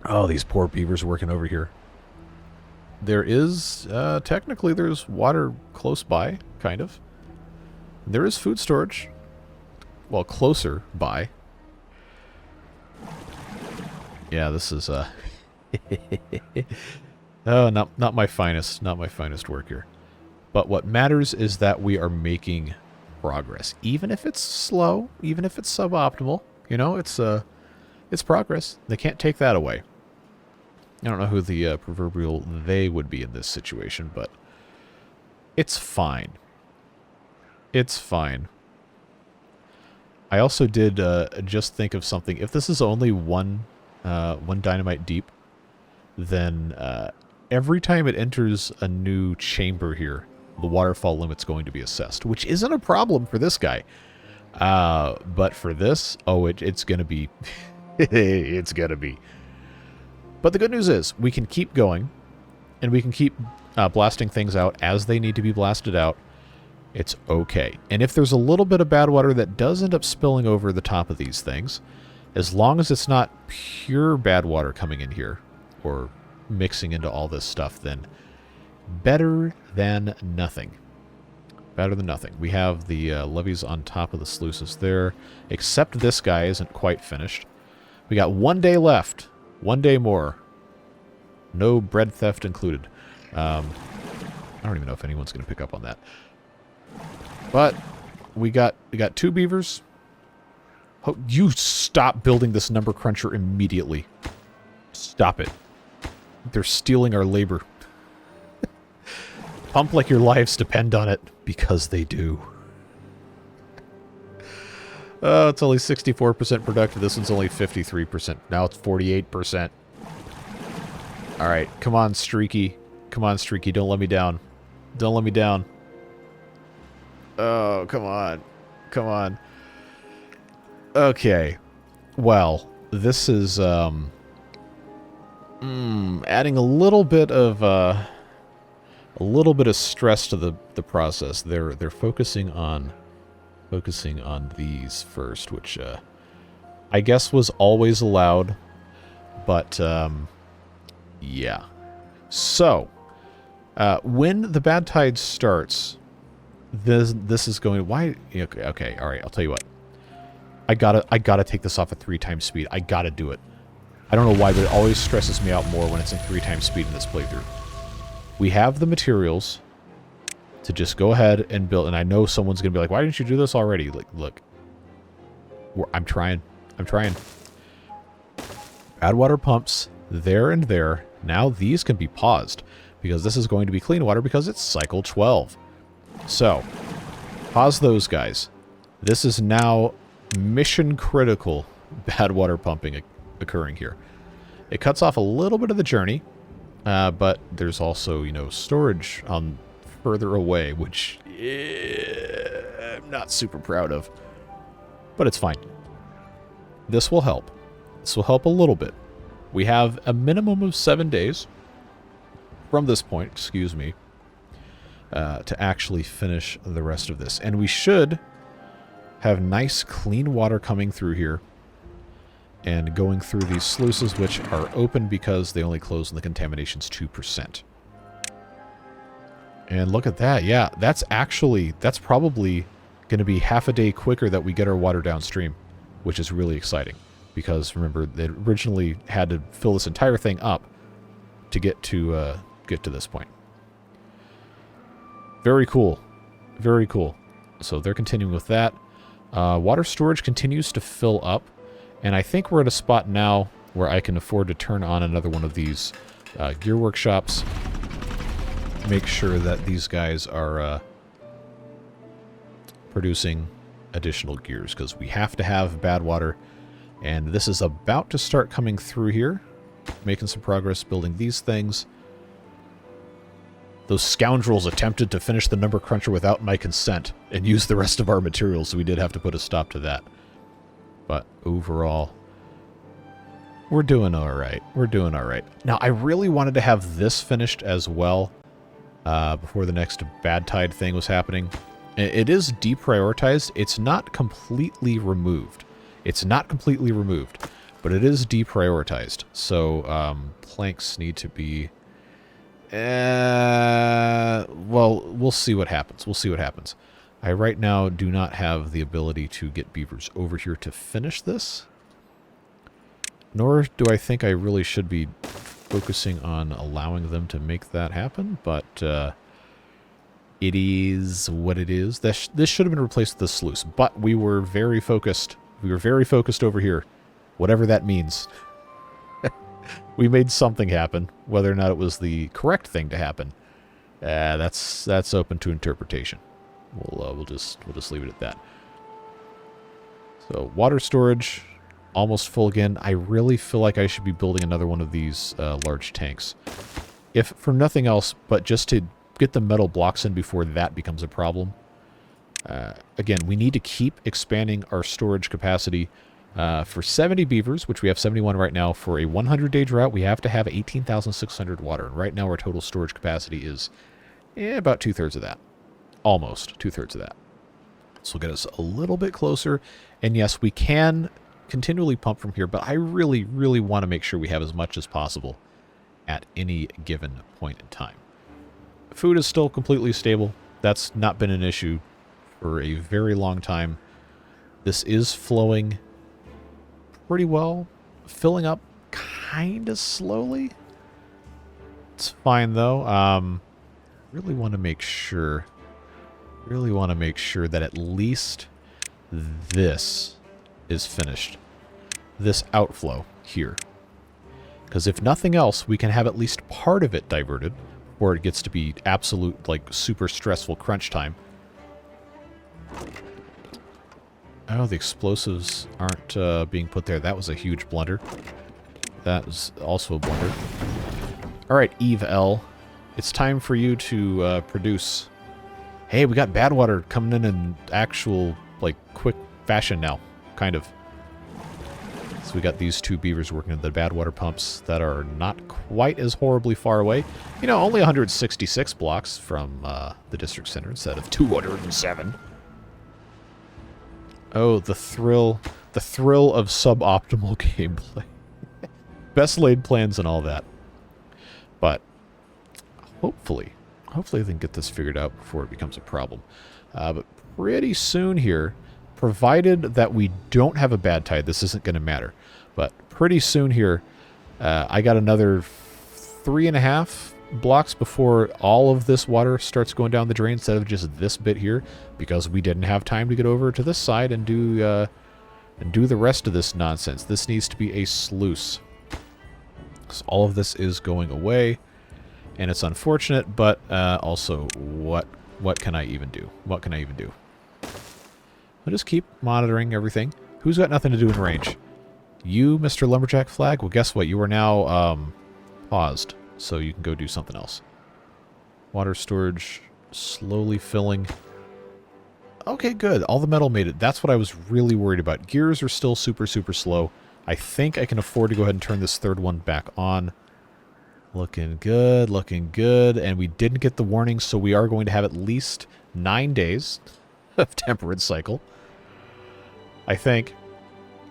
Oh, these poor beavers working over here. There is, technically there's water close by, kind of. There is food storage. Well, closer by. Yeah, this is, oh, not my finest work here. But what matters is that we are making progress. Even if it's slow, even if it's suboptimal, you know, it's progress. They can't take that away. I don't know who the proverbial they would be in this situation, but it's fine. It's fine. I also did just think of something. If this is only one dynamite deep, then every time it enters a new chamber here, the waterfall limit's going to be assessed, which isn't a problem for this guy. But for this, oh, it's going to be... it's going to be. But the good news is we can keep going, and we can keep blasting things out as they need to be blasted out. It's okay. And if there's a little bit of bad water that does end up spilling over the top of these things, as long as it's not pure bad water coming in here or mixing into all this stuff, then better than nothing. Better than nothing. We have the levees on top of the sluices there, except this guy isn't quite finished. We got 1 day left. 1 day more. No bread theft included. I don't even know if anyone's going to pick up on that. But we got 2 beavers. Oh, you stop building this number cruncher immediately. Stop it. They're stealing our labor. Pump like your lives depend on it, because they do. Oh, it's only 64% productive. This one's only 53%. Now it's 48%. All right, come on, Streaky. Come on, Streaky. Don't let me down. Don't let me down. Oh, come on. Come on. Okay. Well, this is adding a little bit of stress to the process. They're focusing on these first, which I guess was always allowed, but yeah. So when the bad tide starts, this is going. Why? Okay. All right. I'll tell you what. I gotta take this off at 3 times speed. I gotta do it. I don't know why, but it always stresses me out more when it's in 3 times speed in this playthrough. We have the materials to just go ahead and build, and I know someone's gonna be like, "Why didn't you do this already?" Like, look, I'm trying. Add water pumps there and there. Now these can be paused because this is going to be clean water because it's cycle 12. So, pause those guys. This is now mission critical bad water pumping occurring here. It cuts off a little bit of the journey, but there's also, storage on further away, which I'm not super proud of. But it's fine. This will help. This will help a little bit. We have a minimum of 7 days from this point, to actually finish the rest of this. And we should have nice clean water coming through here and going through these sluices, which are open because they only close when the contamination's 2%. And look at that. Yeah, that's probably going to be half a day quicker that we get our water downstream, which is really exciting. Because remember, they originally had to fill this entire thing up to get to this point. Very cool. Very cool. So they're continuing with that. Water storage continues to fill up, and I think we're at a spot now where I can afford to turn on another one of these gear workshops. Make sure that these guys are producing additional gears, because we have to have bad water, and this is about to start coming through here. Making some progress building these things. Those scoundrels attempted to finish the number cruncher without my consent and use the rest of our materials, so we did have to put a stop to that. But overall, we're doing all right. We're doing all right. Now, I really wanted to have this finished as well before the next bad tide thing was happening. It is deprioritized. It's not completely removed. It's not completely removed, but it is deprioritized. So planks need to be... well, we'll see what happens. We'll see what happens. I right now do not have the ability to get beavers over here to finish this. Nor do I think I really should be focusing on allowing them to make that happen, but it is what it is. This should have been replaced with the sluice, but we were very focused. We were very focused over here, whatever that means. We made something happen. Whether or not it was the correct thing to happen, that's open to interpretation. We'll just leave it at that. So water storage almost full again. I really feel like I should be building another one of these large tanks, if for nothing else, but just to get the metal blocks in before that becomes a problem. Again, we need to keep expanding our storage capacity For 70 beavers, which we have 71 right now, for a 100-day drought, we have to have 18,600 water. And right now our total storage capacity is about two-thirds of that. Almost two-thirds of that. This will get us a little bit closer. And yes, we can continually pump from here, but I really, really want to make sure we have as much as possible at any given point in time. Food is still completely stable. That's not been an issue for a very long time. This is flowing pretty well. Filling up kind of slowly. It's fine, though. Really want to make sure that at least this is finished. This outflow here. Because if nothing else, we can have at least part of it diverted, or it gets to be absolute, like, super stressful crunch time. Oh, the explosives aren't being put there. That was a huge blunder. That was also a blunder. Alright, Eve L. It's time for you to produce. Hey, we got badwater coming in actual, like, quick fashion now. Kind of. So we got these two beavers working at the badwater pumps that are not quite as horribly far away. You know, only 166 blocks from the district center instead of 207. Oh, the thrill of suboptimal gameplay. Best laid plans and all that. But hopefully they can get this figured out before it becomes a problem. But pretty soon here, provided that we don't have a bad tide, this isn't going to matter. But pretty soon here, I got another 3.5 blocks before all of this water starts going down the drain instead of just this bit here, because we didn't have time to get over to this side and do the rest of this nonsense. This needs to be a sluice. So all of this is going away, and it's unfortunate, but also what can I even do? What can I even do? I'll just keep monitoring everything. Who's got nothing to do in range? You, Mr. Lumberjack Flag? Well, guess what? You are now paused, so you can go do something else. Water storage slowly filling. Okay, good. All the metal made it. That's what I was really worried about. Gears are still super, super slow. I think I can afford to go ahead and turn this third one back on. Looking good, looking good. And we didn't get the warning, so we are going to have at least 9 days of temperate cycle. I think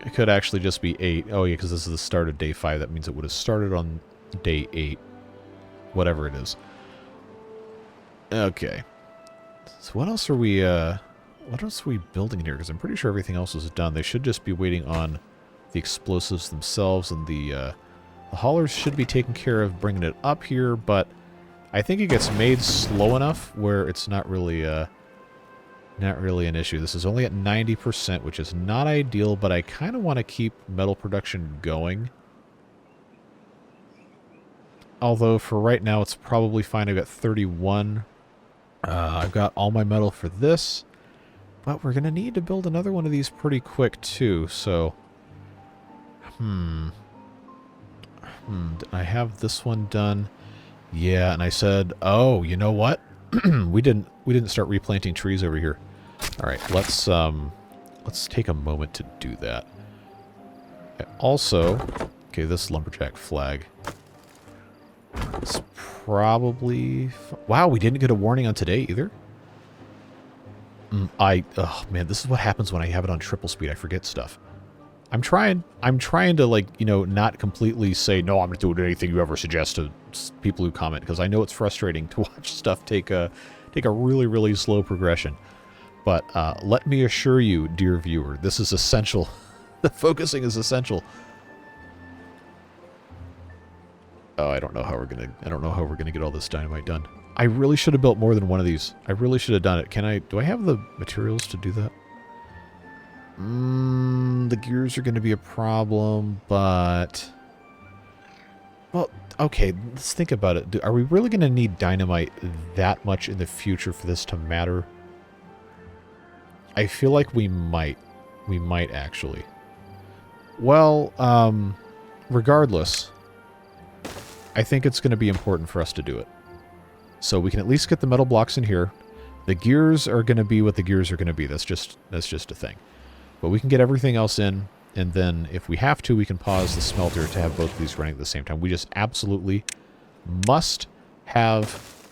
it could actually just be 8. Oh, yeah, because this is the start of day 5. That means it would have started on day 8. Whatever it is. Okay. So what else are we building in here? Because I'm pretty sure everything else is done. They should just be waiting on the explosives themselves, and the haulers should be taken care of bringing it up here, but I think it gets made slow enough where it's not really an issue. This is only at 90%, which is not ideal, but I kind of want to keep metal production going. Although for right now it's probably fine. I've got 31. I've got all my metal for this, but we're going to need to build another one of these pretty quick too, so I have this one done. Yeah, and I said, oh, you know what? we didn't start replanting trees over here. All right, let's take a moment to do that. Also, okay, this lumberjack flag. It's probably... Wow, we didn't get a warning on today either? Oh, man, this is what happens when I have it on triple speed. I forget stuff. I'm trying to, like, you know, not completely say, no, I'm not doing anything you ever suggest to people who comment, because I know it's frustrating to watch stuff take a really, really slow progression. But let me assure you, dear viewer, this is essential. The focusing is essential. Oh, I don't know how we're gonna get all this dynamite done. I really should have built more than one of these. I really should have done it. Do I have the materials to do that? The gears are going to be a problem, but... Well, okay, let's think about it. Are we really going to need dynamite that much in the future for this to matter? I feel like we might. We might, actually. Well, regardless, I think it's going to be important for us to do it. So we can at least get the metal blocks in here. The gears are going to be what the gears are going to be. That's just a thing. But we can get everything else in. and then if we have to, we can pause the smelter to have both of these running at the same time. We just absolutely must have...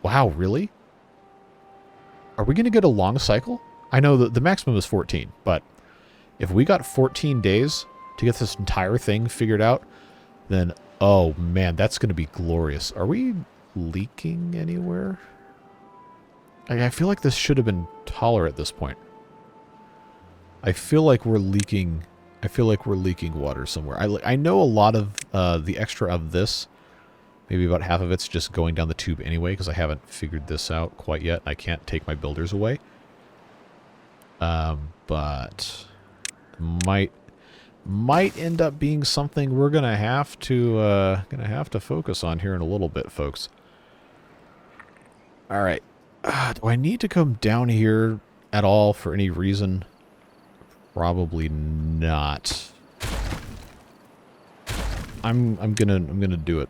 Wow, really? Are we going to get a long cycle? I know that the maximum is 14, but if we got 14 days to get this entire thing figured out, then, oh man, that's going to be glorious. Are we leaking anywhere? I feel like this should have been taller at this point. I feel like we're leaking. I feel like we're leaking water somewhere. I know a lot of the extra of this, maybe about half of it's just going down the tube anyway, because I haven't figured this out quite yet. I can't take my builders away. But might end up being something we're gonna have to focus on here in a little bit, folks. All right. Do I need to come down here at all for any reason? Probably not. I'm gonna do it.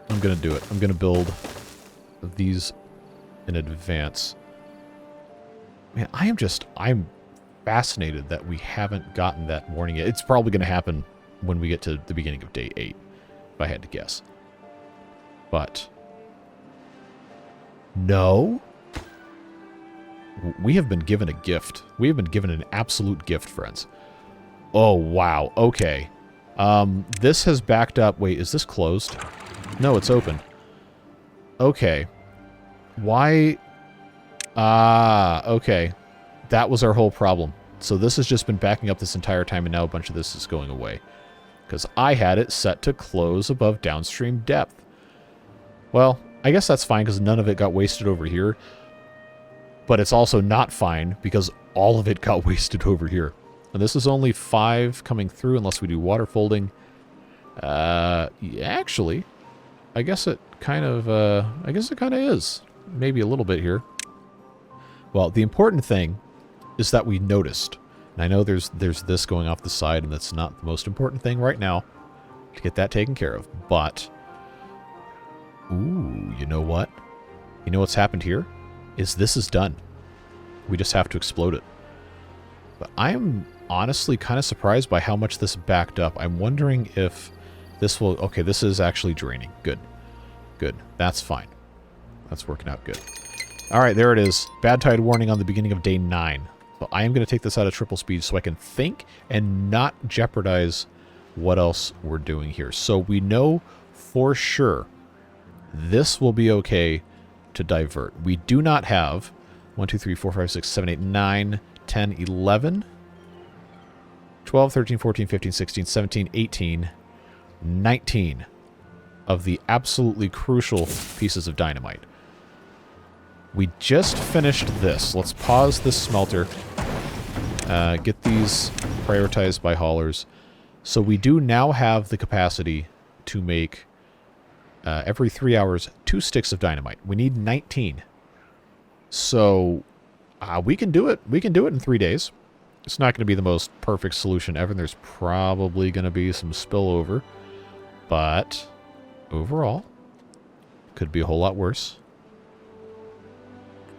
I'm gonna do it. I'm gonna build these in advance. Man, I'm fascinated that we haven't gotten that warning yet. It's probably gonna happen when we get to the beginning of day 8, if I had to guess. But no. We have been given a gift. We have been given an absolute gift, friends. Oh, wow. Okay. This has backed up. Wait, is this closed? No, it's open. Okay. Why? Okay. That was our whole problem. So this has just been backing up this entire time, and now a bunch of this is going away. Because I had it set to close above downstream depth. Well, I guess that's fine, because none of it got wasted over here. But it's also not fine because all of it got wasted over here. And this is only 5 coming through unless we do water folding. Yeah, actually, I guess it kind of is. Maybe a little bit here. Well, the important thing is that we noticed. And I know there's this going off the side, and that's not the most important thing right now to get that taken care of. But, ooh, you know what? You know what's happened here? This is done. We just have to explode it. But I am honestly kind of surprised by how much this backed up. I'm wondering if this will... Okay, this is actually draining. Good. Good. That's fine. That's working out good. Alright, there it is. Bad tide warning on the beginning of day 9. So I am going to take this out of triple speed so I can think and not jeopardize what else we're doing here. So we know for sure this will be okay to divert. We do not have 1, 2, 3, 4, 5, 6, 7, 8, 9, 10, 11, 12, 13, 14, 15, 16, 17, 18, 19 of the absolutely crucial pieces of dynamite. We just finished this. Let's pause this smelter. Get these prioritized by haulers. So we do now have the capacity to make every 3 hours 2 sticks of dynamite. We need 19. So we can do it. We can do it in 3 days. It's not going to be the most perfect solution ever. There's probably going to be some spillover. But overall, could be a whole lot worse.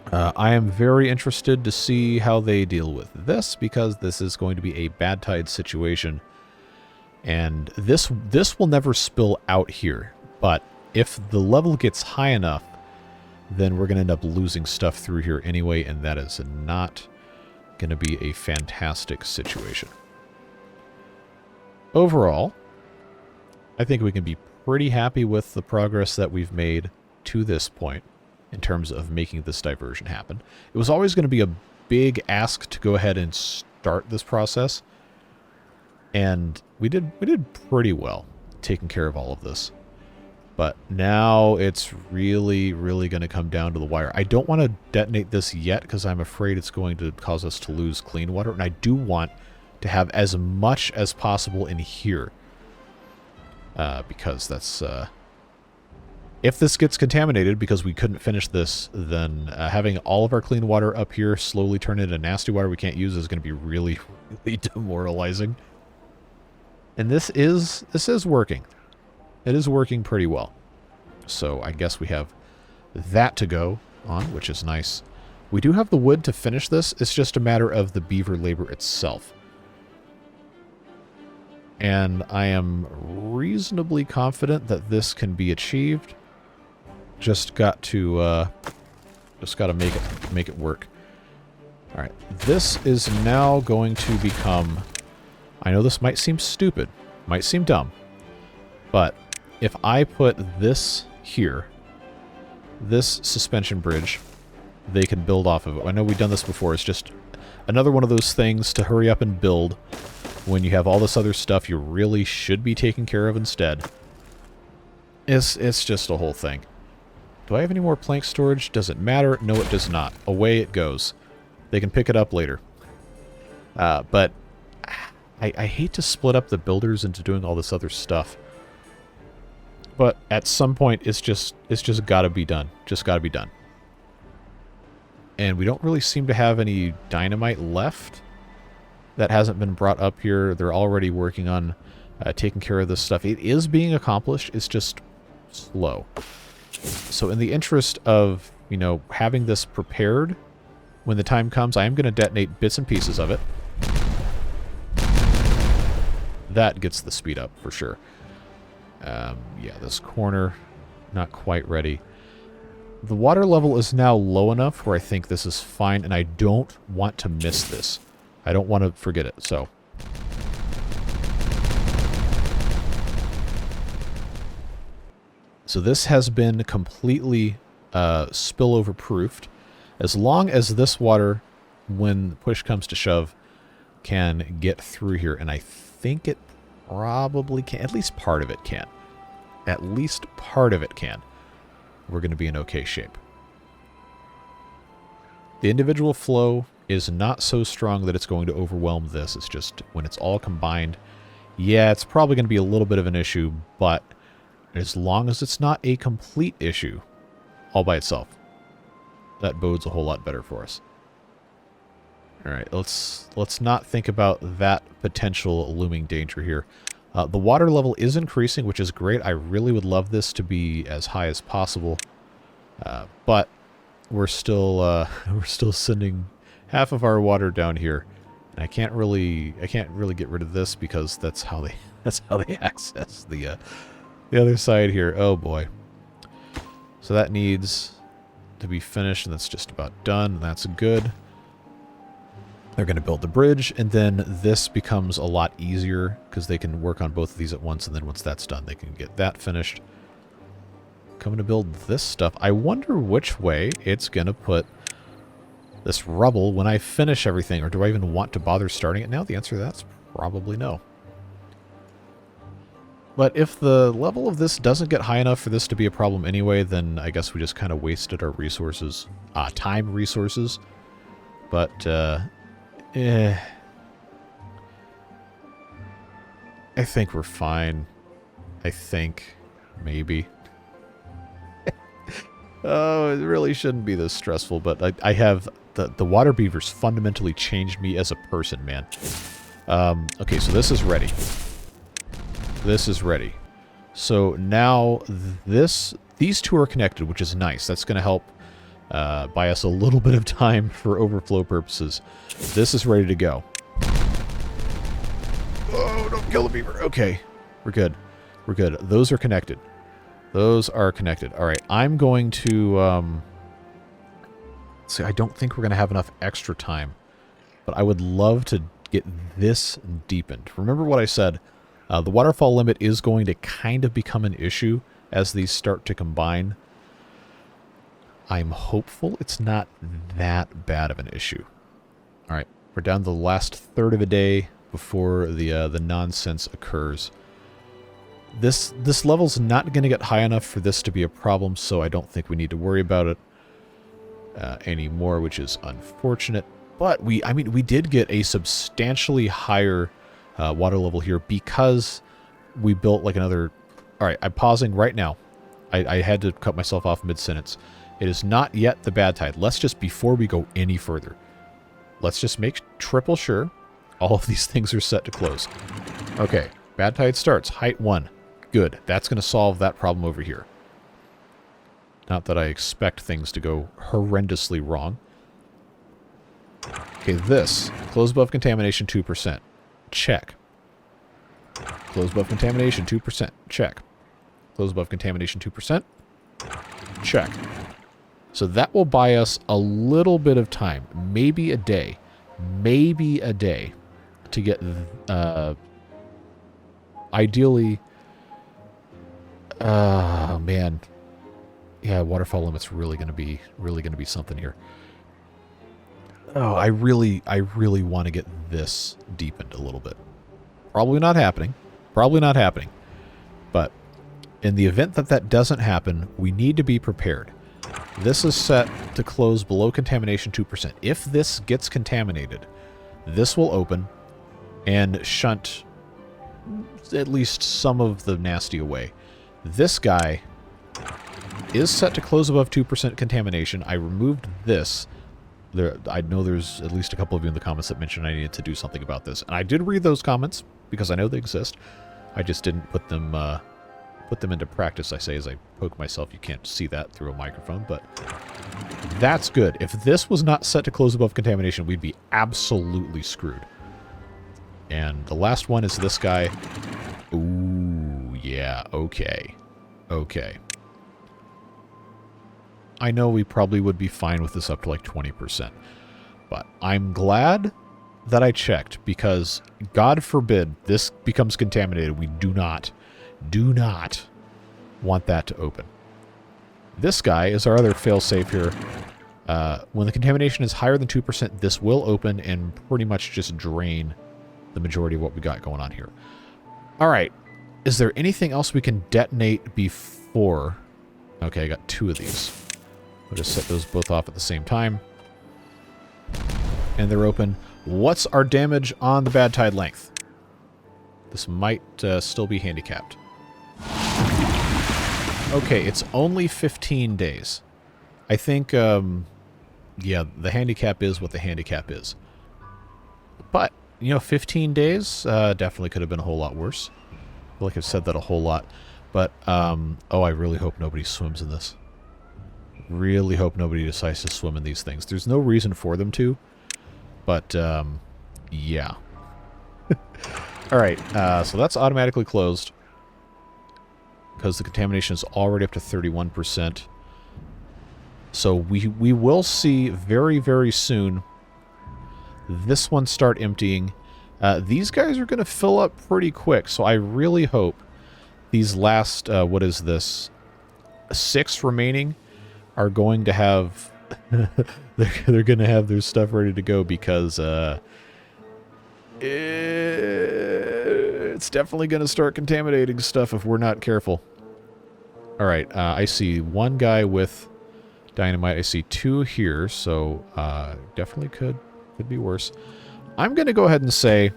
I am very interested to see how they deal with this, because this is going to be a bad tide situation. And this will never spill out here. But if the level gets high enough, then we're going to end up losing stuff through here anyway, and that is not going to be a fantastic situation. Overall, I think we can be pretty happy with the progress that we've made to this point in terms of making this diversion happen. It was always going to be a big ask to go ahead and start this process, and we did pretty well taking care of all of this. But now it's really, really going to come down to the wire. I don't want to detonate this yet because I'm afraid it's going to cause us to lose clean water. And I do want to have as much as possible in here. Because that's... if this gets contaminated because we couldn't finish this, then having all of our clean water up here slowly turn into nasty water we can't use is going to be really, really demoralizing. And this is working. It is working pretty well. So I guess we have that to go on, which is nice. We do have the wood to finish this. It's just a matter of the beaver labor itself. And I am reasonably confident that this can be achieved. Just got to make it work. All right, this is now going to become. I know this might seem stupid, might seem dumb, but if I put this here, this suspension bridge, they can build off of it. I know we've done this before. It's just another one of those things to hurry up and build when you have all this other stuff you really should be taking care of instead. It's just a whole thing. Do I have any more plank storage? Does it matter? No, it does not. Away it goes. They can pick it up later. But I hate to split up the builders into doing all this other stuff. But at some point, it's just got to be done. Just got to be done. And we don't really seem to have any dynamite left that hasn't been brought up here. They're already working on taking care of this stuff. It is being accomplished. It's just slow. So in the interest of, you know, having this prepared when the time comes, I am going to detonate bits and pieces of it. That gets the speed up for sure. Yeah, this corner, not quite ready. The water level is now low enough where I think this is fine, and I don't want to miss this. I don't want to forget it, so. So this has been completely spillover proofed. As long as this water, when push comes to shove, can get through here, and I think it probably can. At least part of it can. At least part of it can. We're going to be in okay shape. The individual flow is not so strong that it's going to overwhelm this. It's just when it's all combined, yeah, it's probably going to be a little bit of an issue, but as long as it's not a complete issue all by itself, that bodes a whole lot better for us. All right, let's not think about that potential looming danger here. The water level is increasing, which is great. I really would love this to be as high as possible, but we're still sending half of our water down here, and I can't really get rid of this because that's how they access the other side here. Oh boy! So that needs to be finished, and that's just about done. That's good. They're going to build the bridge, and then this becomes a lot easier because they can work on both of these at once, and then once that's done, they can get that finished. Coming to build this stuff. I wonder which way it's going to put this rubble when I finish everything, or do I even want to bother starting it now? The answer to that's probably no. But if the level of this doesn't get high enough for this to be a problem anyway, then I guess we just kind of wasted our resources, time resources. But, I think we're fine. I think. Maybe. Oh, it really shouldn't be this stressful, but I have... The water beavers fundamentally changed me as a person, man. Okay, so this is ready. This is ready. So now these two are connected, which is nice. That's going to help buy us a little bit of time for overflow purposes. This is ready to go. Oh, don't kill the beaver. Okay, we're good. We're good. Those are connected. Those are connected. All right, I'm going to... see, I don't think we're going to have enough extra time, but I would love to get this deepened. Remember what I said. The waterfall limit is going to kind of become an issue as these start to combine. I'm hopeful it's not that bad of an issue. All right, we're down to the last third of a day before the nonsense occurs. This level's not going to get high enough for this to be a problem, so I don't think we need to worry about it anymore, which is unfortunate. But we did get a substantially higher water level here because we built like another... All right, I'm pausing right now. I had to cut myself off mid-sentence. It is not yet the bad tide. Let's just, before we go any further, let's just make triple sure all of these things are set to close. Okay, bad tide starts. Height 1. Good. That's going to solve that problem over here. Not that I expect things to go horrendously wrong. Okay, this. Close above contamination 2%. Check. Close above contamination, 2%. Check. Close above contamination, 2%. Check. So that will buy us a little bit of time. Maybe a day. Maybe a day. To get, ideally... Oh, man. Yeah, waterfall limit's really gonna be something here. Oh, I really want to get this deepened a little bit. Probably not happening. Probably not happening. But in the event that that doesn't happen, we need to be prepared. This is set to close below contamination 2%. If this gets contaminated, this will open and shunt at least some of the nasty away. This guy is set to close above 2% contamination. I removed this. I know there's at least a couple of you in the comments that mentioned I needed to do something about this. And I did read those comments because I know they exist. I just didn't put them into practice, I say, as I poke myself. You can't see that through a microphone, but that's good. If this was not set to close above contamination, we'd be absolutely screwed. And the last one is this guy. Ooh, yeah, okay. Okay. I know we probably would be fine with this up to like 20%. But I'm glad that I checked, because God forbid this becomes contaminated. We do not want that to open. This guy is our other fail-safe here. When the contamination is higher than 2%, this will open and pretty much just drain the majority of what we got going on here. All right. Is there anything else we can detonate before? Okay, I got 2 of these. We'll just set those both off at the same time. And they're open. What's our damage on the badtide length? This might still be handicapped. Okay, it's only 15 days. I think, yeah, the handicap is what the handicap is. But, you know, 15 days definitely could have been a whole lot worse. I feel like I've said that a whole lot. But, oh, I really hope nobody swims in this. Really hope nobody decides to swim in these things. There's no reason for them to, but yeah. Alright, so that's automatically closed because the contamination is already up to 31%. So we will see very, very soon this one start emptying. These guys are going to fill up pretty quick, so I really hope these last, what is this, 6 remaining are going to have they're going to have their stuff ready to go, because it's definitely going to start contaminating stuff if we're not careful. All right, I see 1 guy with dynamite. I see 2 here, so definitely could be worse. I'm going to go ahead and say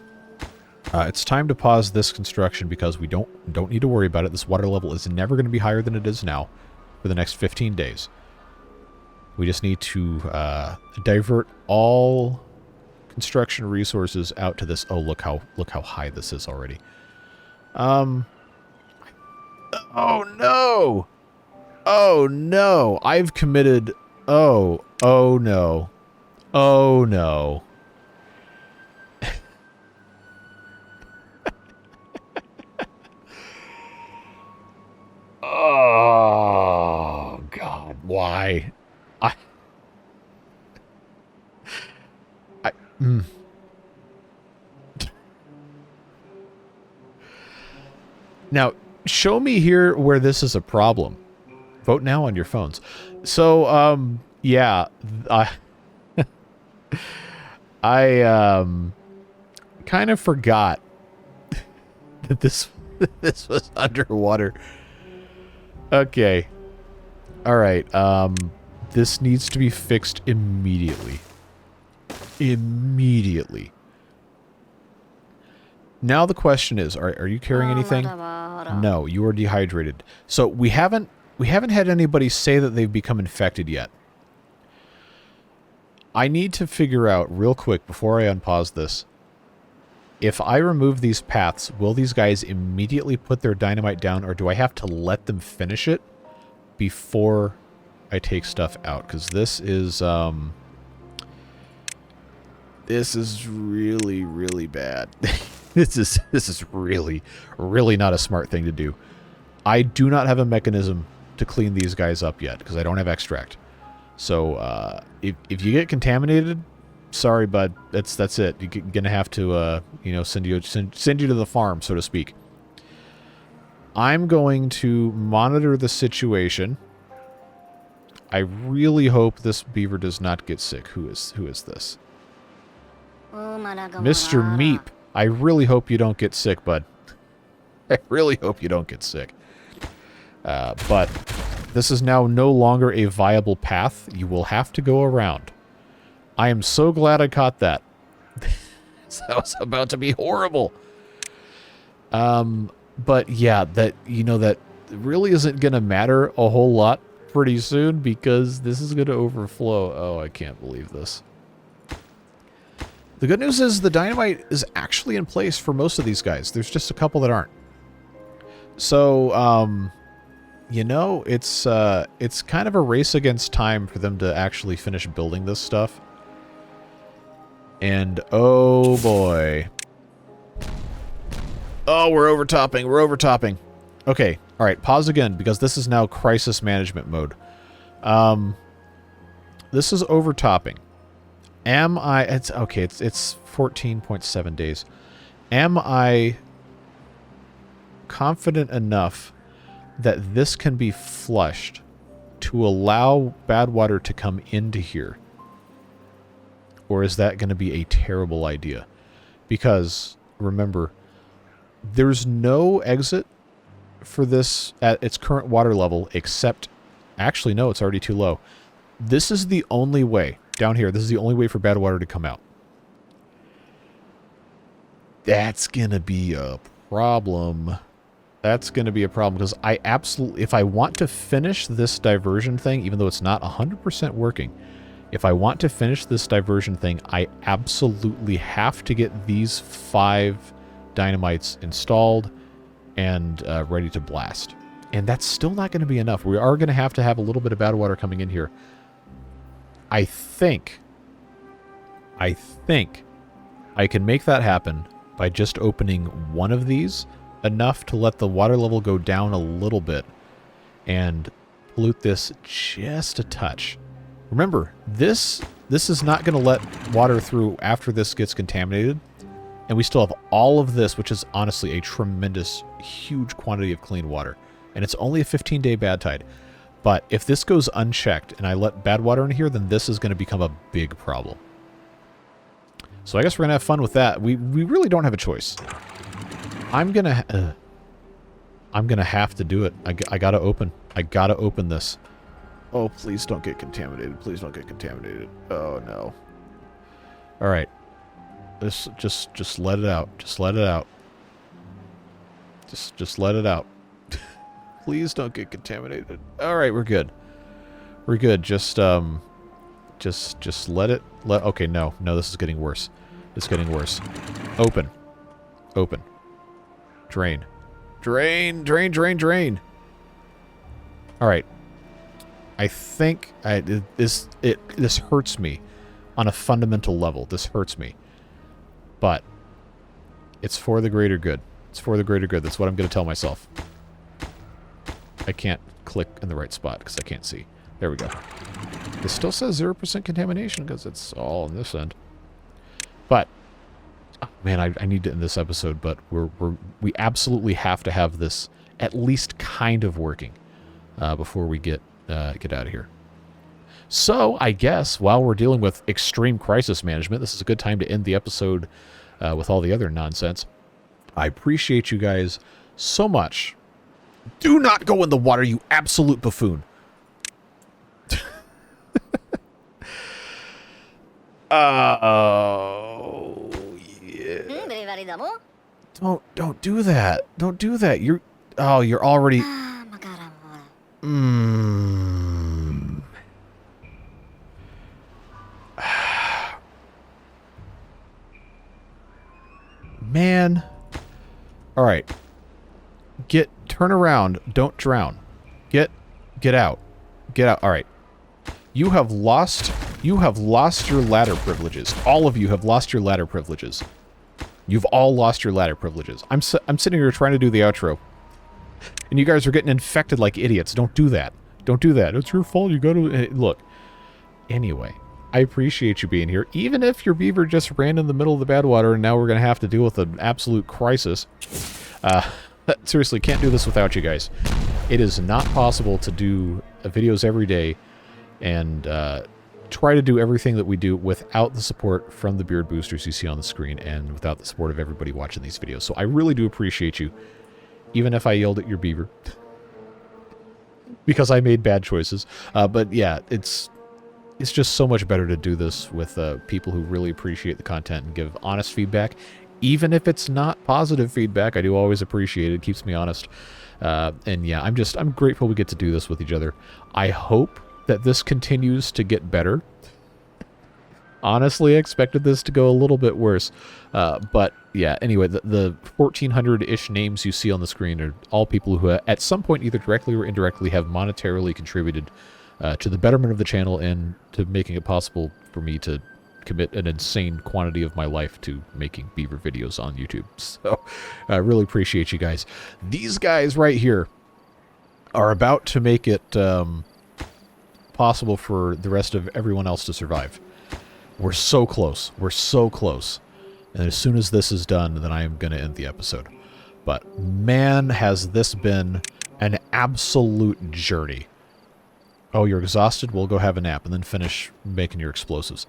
it's time to pause this construction, because we don't need to worry about it. This water level is never going to be higher than it is now for the next 15 days. We just need to divert all construction resources out to this. Oh, look how high this is already. Oh no! Oh no! I've committed. Oh no! Oh no! Oh God! Why? Now, show me here where this is a problem. Vote now on your phones. So, yeah, I kind of forgot that this was underwater. Okay. All right. This needs to be fixed immediately. Immediately. Now the question is, are you carrying anything? No, you are dehydrated. So we haven't had anybody say that they've become infected yet. I need to figure out real quick before I unpause this. If I remove these paths, will these guys immediately put their dynamite down, or do I have to let them finish it before I take stuff out? Because this is really, really bad. This is really, really not a smart thing to do. I do not have a mechanism to clean these guys up yet because I don't have extract. So if you get contaminated, sorry, bud. That's it. You're gonna have to send you to the farm, so to speak. I'm going to monitor the situation. I really hope this beaver does not get sick. Who is this? Mr. Meep. I really hope you don't get sick, bud. I really hope you don't get sick. But this is now no longer a viable path. You will have to go around. I am so glad I caught that. That was about to be horrible. But yeah, that really isn't going to matter a whole lot pretty soon because this is going to overflow. Oh, I can't believe this. The good news is the dynamite is actually in place for most of these guys. There's just a couple that aren't. So, it's kind of a race against time for them to actually finish building this stuff. And, oh boy. Oh, we're overtopping. We're overtopping. Okay. All right. Pause again because this is now crisis management mode. This is overtopping. Am I... It's 14.7 days. Am I confident enough that this can be flushed to allow badwater to come into here? Or is that going to be a terrible idea? Because, remember, there's no exit for this at its current water level except... Actually, no, it's already too low. This is the only way. Down here, this is the only way for badwater to come out. That's going to be a problem. That's going to be a problem because I absolutely... If I want to finish this diversion thing, even though it's not 100% working, if I want to finish this diversion thing, I absolutely have to get these 5 dynamites installed and ready to blast. And that's still not going to be enough. We are going to have a little bit of badwater coming in here. I think I can make that happen by just opening one of these enough to let the water level go down a little bit and pollute this just a touch. Remember, this is not going to let water through after this gets contaminated. And we still have all of this, which is honestly a tremendous, huge quantity of clean water. And it's only a 15-day bad tide. But if this goes unchecked and I let bad water in here, then this is going to become a big problem. So I guess we're going to have fun with that. We really don't have a choice. I'm going to have to do it. I got to open. I got to open this. Oh, please don't get contaminated. Please don't get contaminated. Oh, no. All right. This just let it out. Just let it out. Just let it out. Please don't get contaminated. All right, we're good. We're good. Just let it. Okay, no, this is getting worse. It's getting worse. Open. Drain. All right. I think this hurts me on a fundamental level. This hurts me, but it's for the greater good. It's for the greater good. That's what I'm going to tell myself. I can't click in the right spot because I can't see. There we go. This still says 0% contamination because it's all on this end. But, oh man, I need to end this episode, but we absolutely have to have this at least kind of working before we get out of here. So, I guess, while we're dealing with extreme crisis management, this is a good time to end the episode with all the other nonsense. I appreciate you guys so much. Do not go in the water, you absolute buffoon. Oh, yeah. Don't do that. Don't do that. You're already... Man. All right. Turn around. Don't drown. Get out. Get out. All right. You have lost your ladder privileges. All of you have lost your ladder privileges. You've all lost your ladder privileges. I'm sitting here trying to do the outro, and you guys are getting infected like idiots. Don't do that. Don't do that. It's your fault. You got to... Look. Anyway, I appreciate you being here. Even if your beaver just ran in the middle of the badwater and now we're going to have to deal with an absolute crisis. Seriously, can't do this without you guys. It is not possible to do videos every day and try to do everything that we do without the support from the beard boosters you see on the screen and without the support of everybody watching these videos. So I really do appreciate you, even if I yelled at your beaver. Because I made bad choices. But yeah, it's just so much better to do this with people who really appreciate the content and give honest feedback. Even if it's not positive feedback, I do always appreciate it. It keeps me honest. And yeah, I'm grateful we get to do this with each other. I hope that this continues to get better. Honestly, I expected this to go a little bit worse. But yeah, anyway, the 1,400-ish names you see on the screen are all people who at some point, either directly or indirectly, have monetarily contributed to the betterment of the channel and to making it possible for me to commit an insane quantity of my life to making beaver videos on YouTube. So I really appreciate you guys. These guys right here are about to make it possible for the rest of everyone else to survive. We're so close. We're so close. And as soon as this is done, then I am going to end the episode. But man, has this been an absolute journey. Oh, you're exhausted? We'll go have a nap and then finish making your explosives.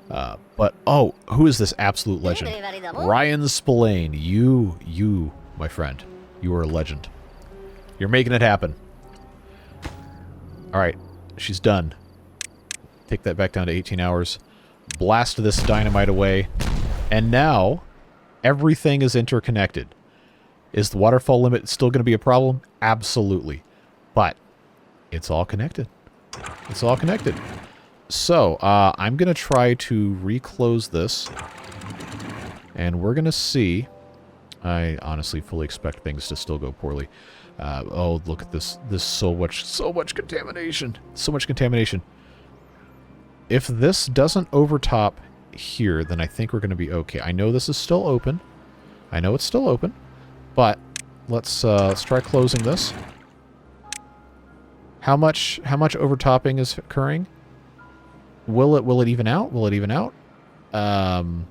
But, oh, who is this absolute legend? Ryan Spillane. You, my friend. You are a legend. You're making it happen. Alright, she's done. Take that back down to 18 hours. Blast this dynamite away. And now, everything is interconnected. Is the waterfall limit still going to be a problem? Absolutely. But, it's all connected. It's all connected. So, I'm going to try to reclose this. And we're going to see... I honestly fully expect things to still go poorly. Oh, look at this. There's so much contamination. So much contamination. If this doesn't overtop here, then I think we're going to be okay. I know this is still open. I know it's still open. But let's try closing this. How much overtopping is occurring? Will it even out? Will it even out? The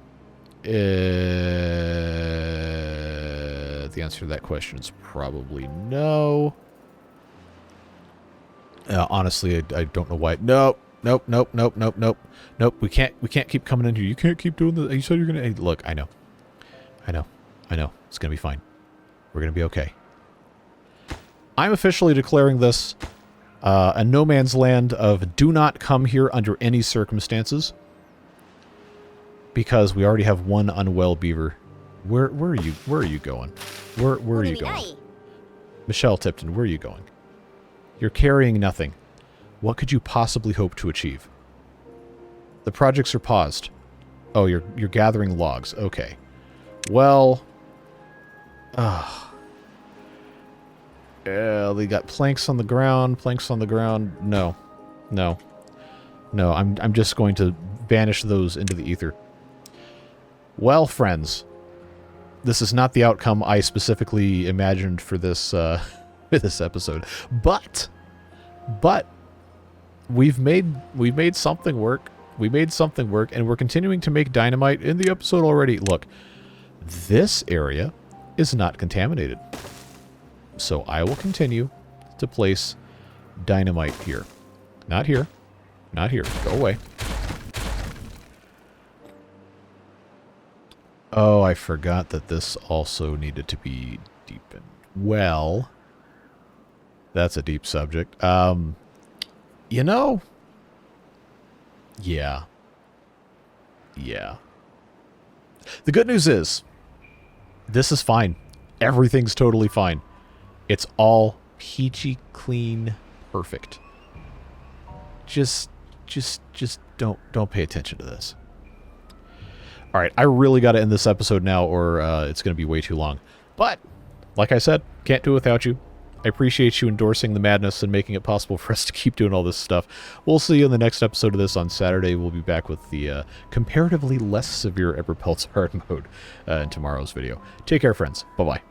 answer to that question is probably no. Honestly, I don't know why. Nope. We can't keep coming in here. You can't keep doing this. You said you're gonna. Hey, look, I know. It's gonna be fine. We're gonna be okay. I'm officially declaring this a no man's land of do not come here under any circumstances. Because we already have one unwell beaver. Where are you? Where are you going? Where are you going? Michelle Tipton, where are you going? You're carrying nothing. What could you possibly hope to achieve? The projects are paused. Oh, you're gathering logs. Okay. Well, they got planks on the ground. Planks on the ground. No. I'm just going to banish those into the ether. Well, friends, this is not the outcome I specifically imagined for this this episode, but we've made something work. We made something work, and we're continuing to make dynamite in the episode already. Look, this area is not contaminated, so I will continue to place dynamite here. Not here. Not here. Go away. Oh, I forgot that this also needed to be deepened. Well, that's a deep subject. You know, yeah. The good news is, this is fine. Everything's totally fine. It's all peachy clean, perfect. Just don't pay attention to this. All right, I really got to end this episode now, or it's going to be way too long. But, like I said, can't do it without you. I appreciate you endorsing the madness and making it possible for us to keep doing all this stuff. We'll see you in the next episode of this on Saturday. We'll be back with the comparatively less severe Eberpelt's hard mode in tomorrow's video. Take care, friends. Bye-bye.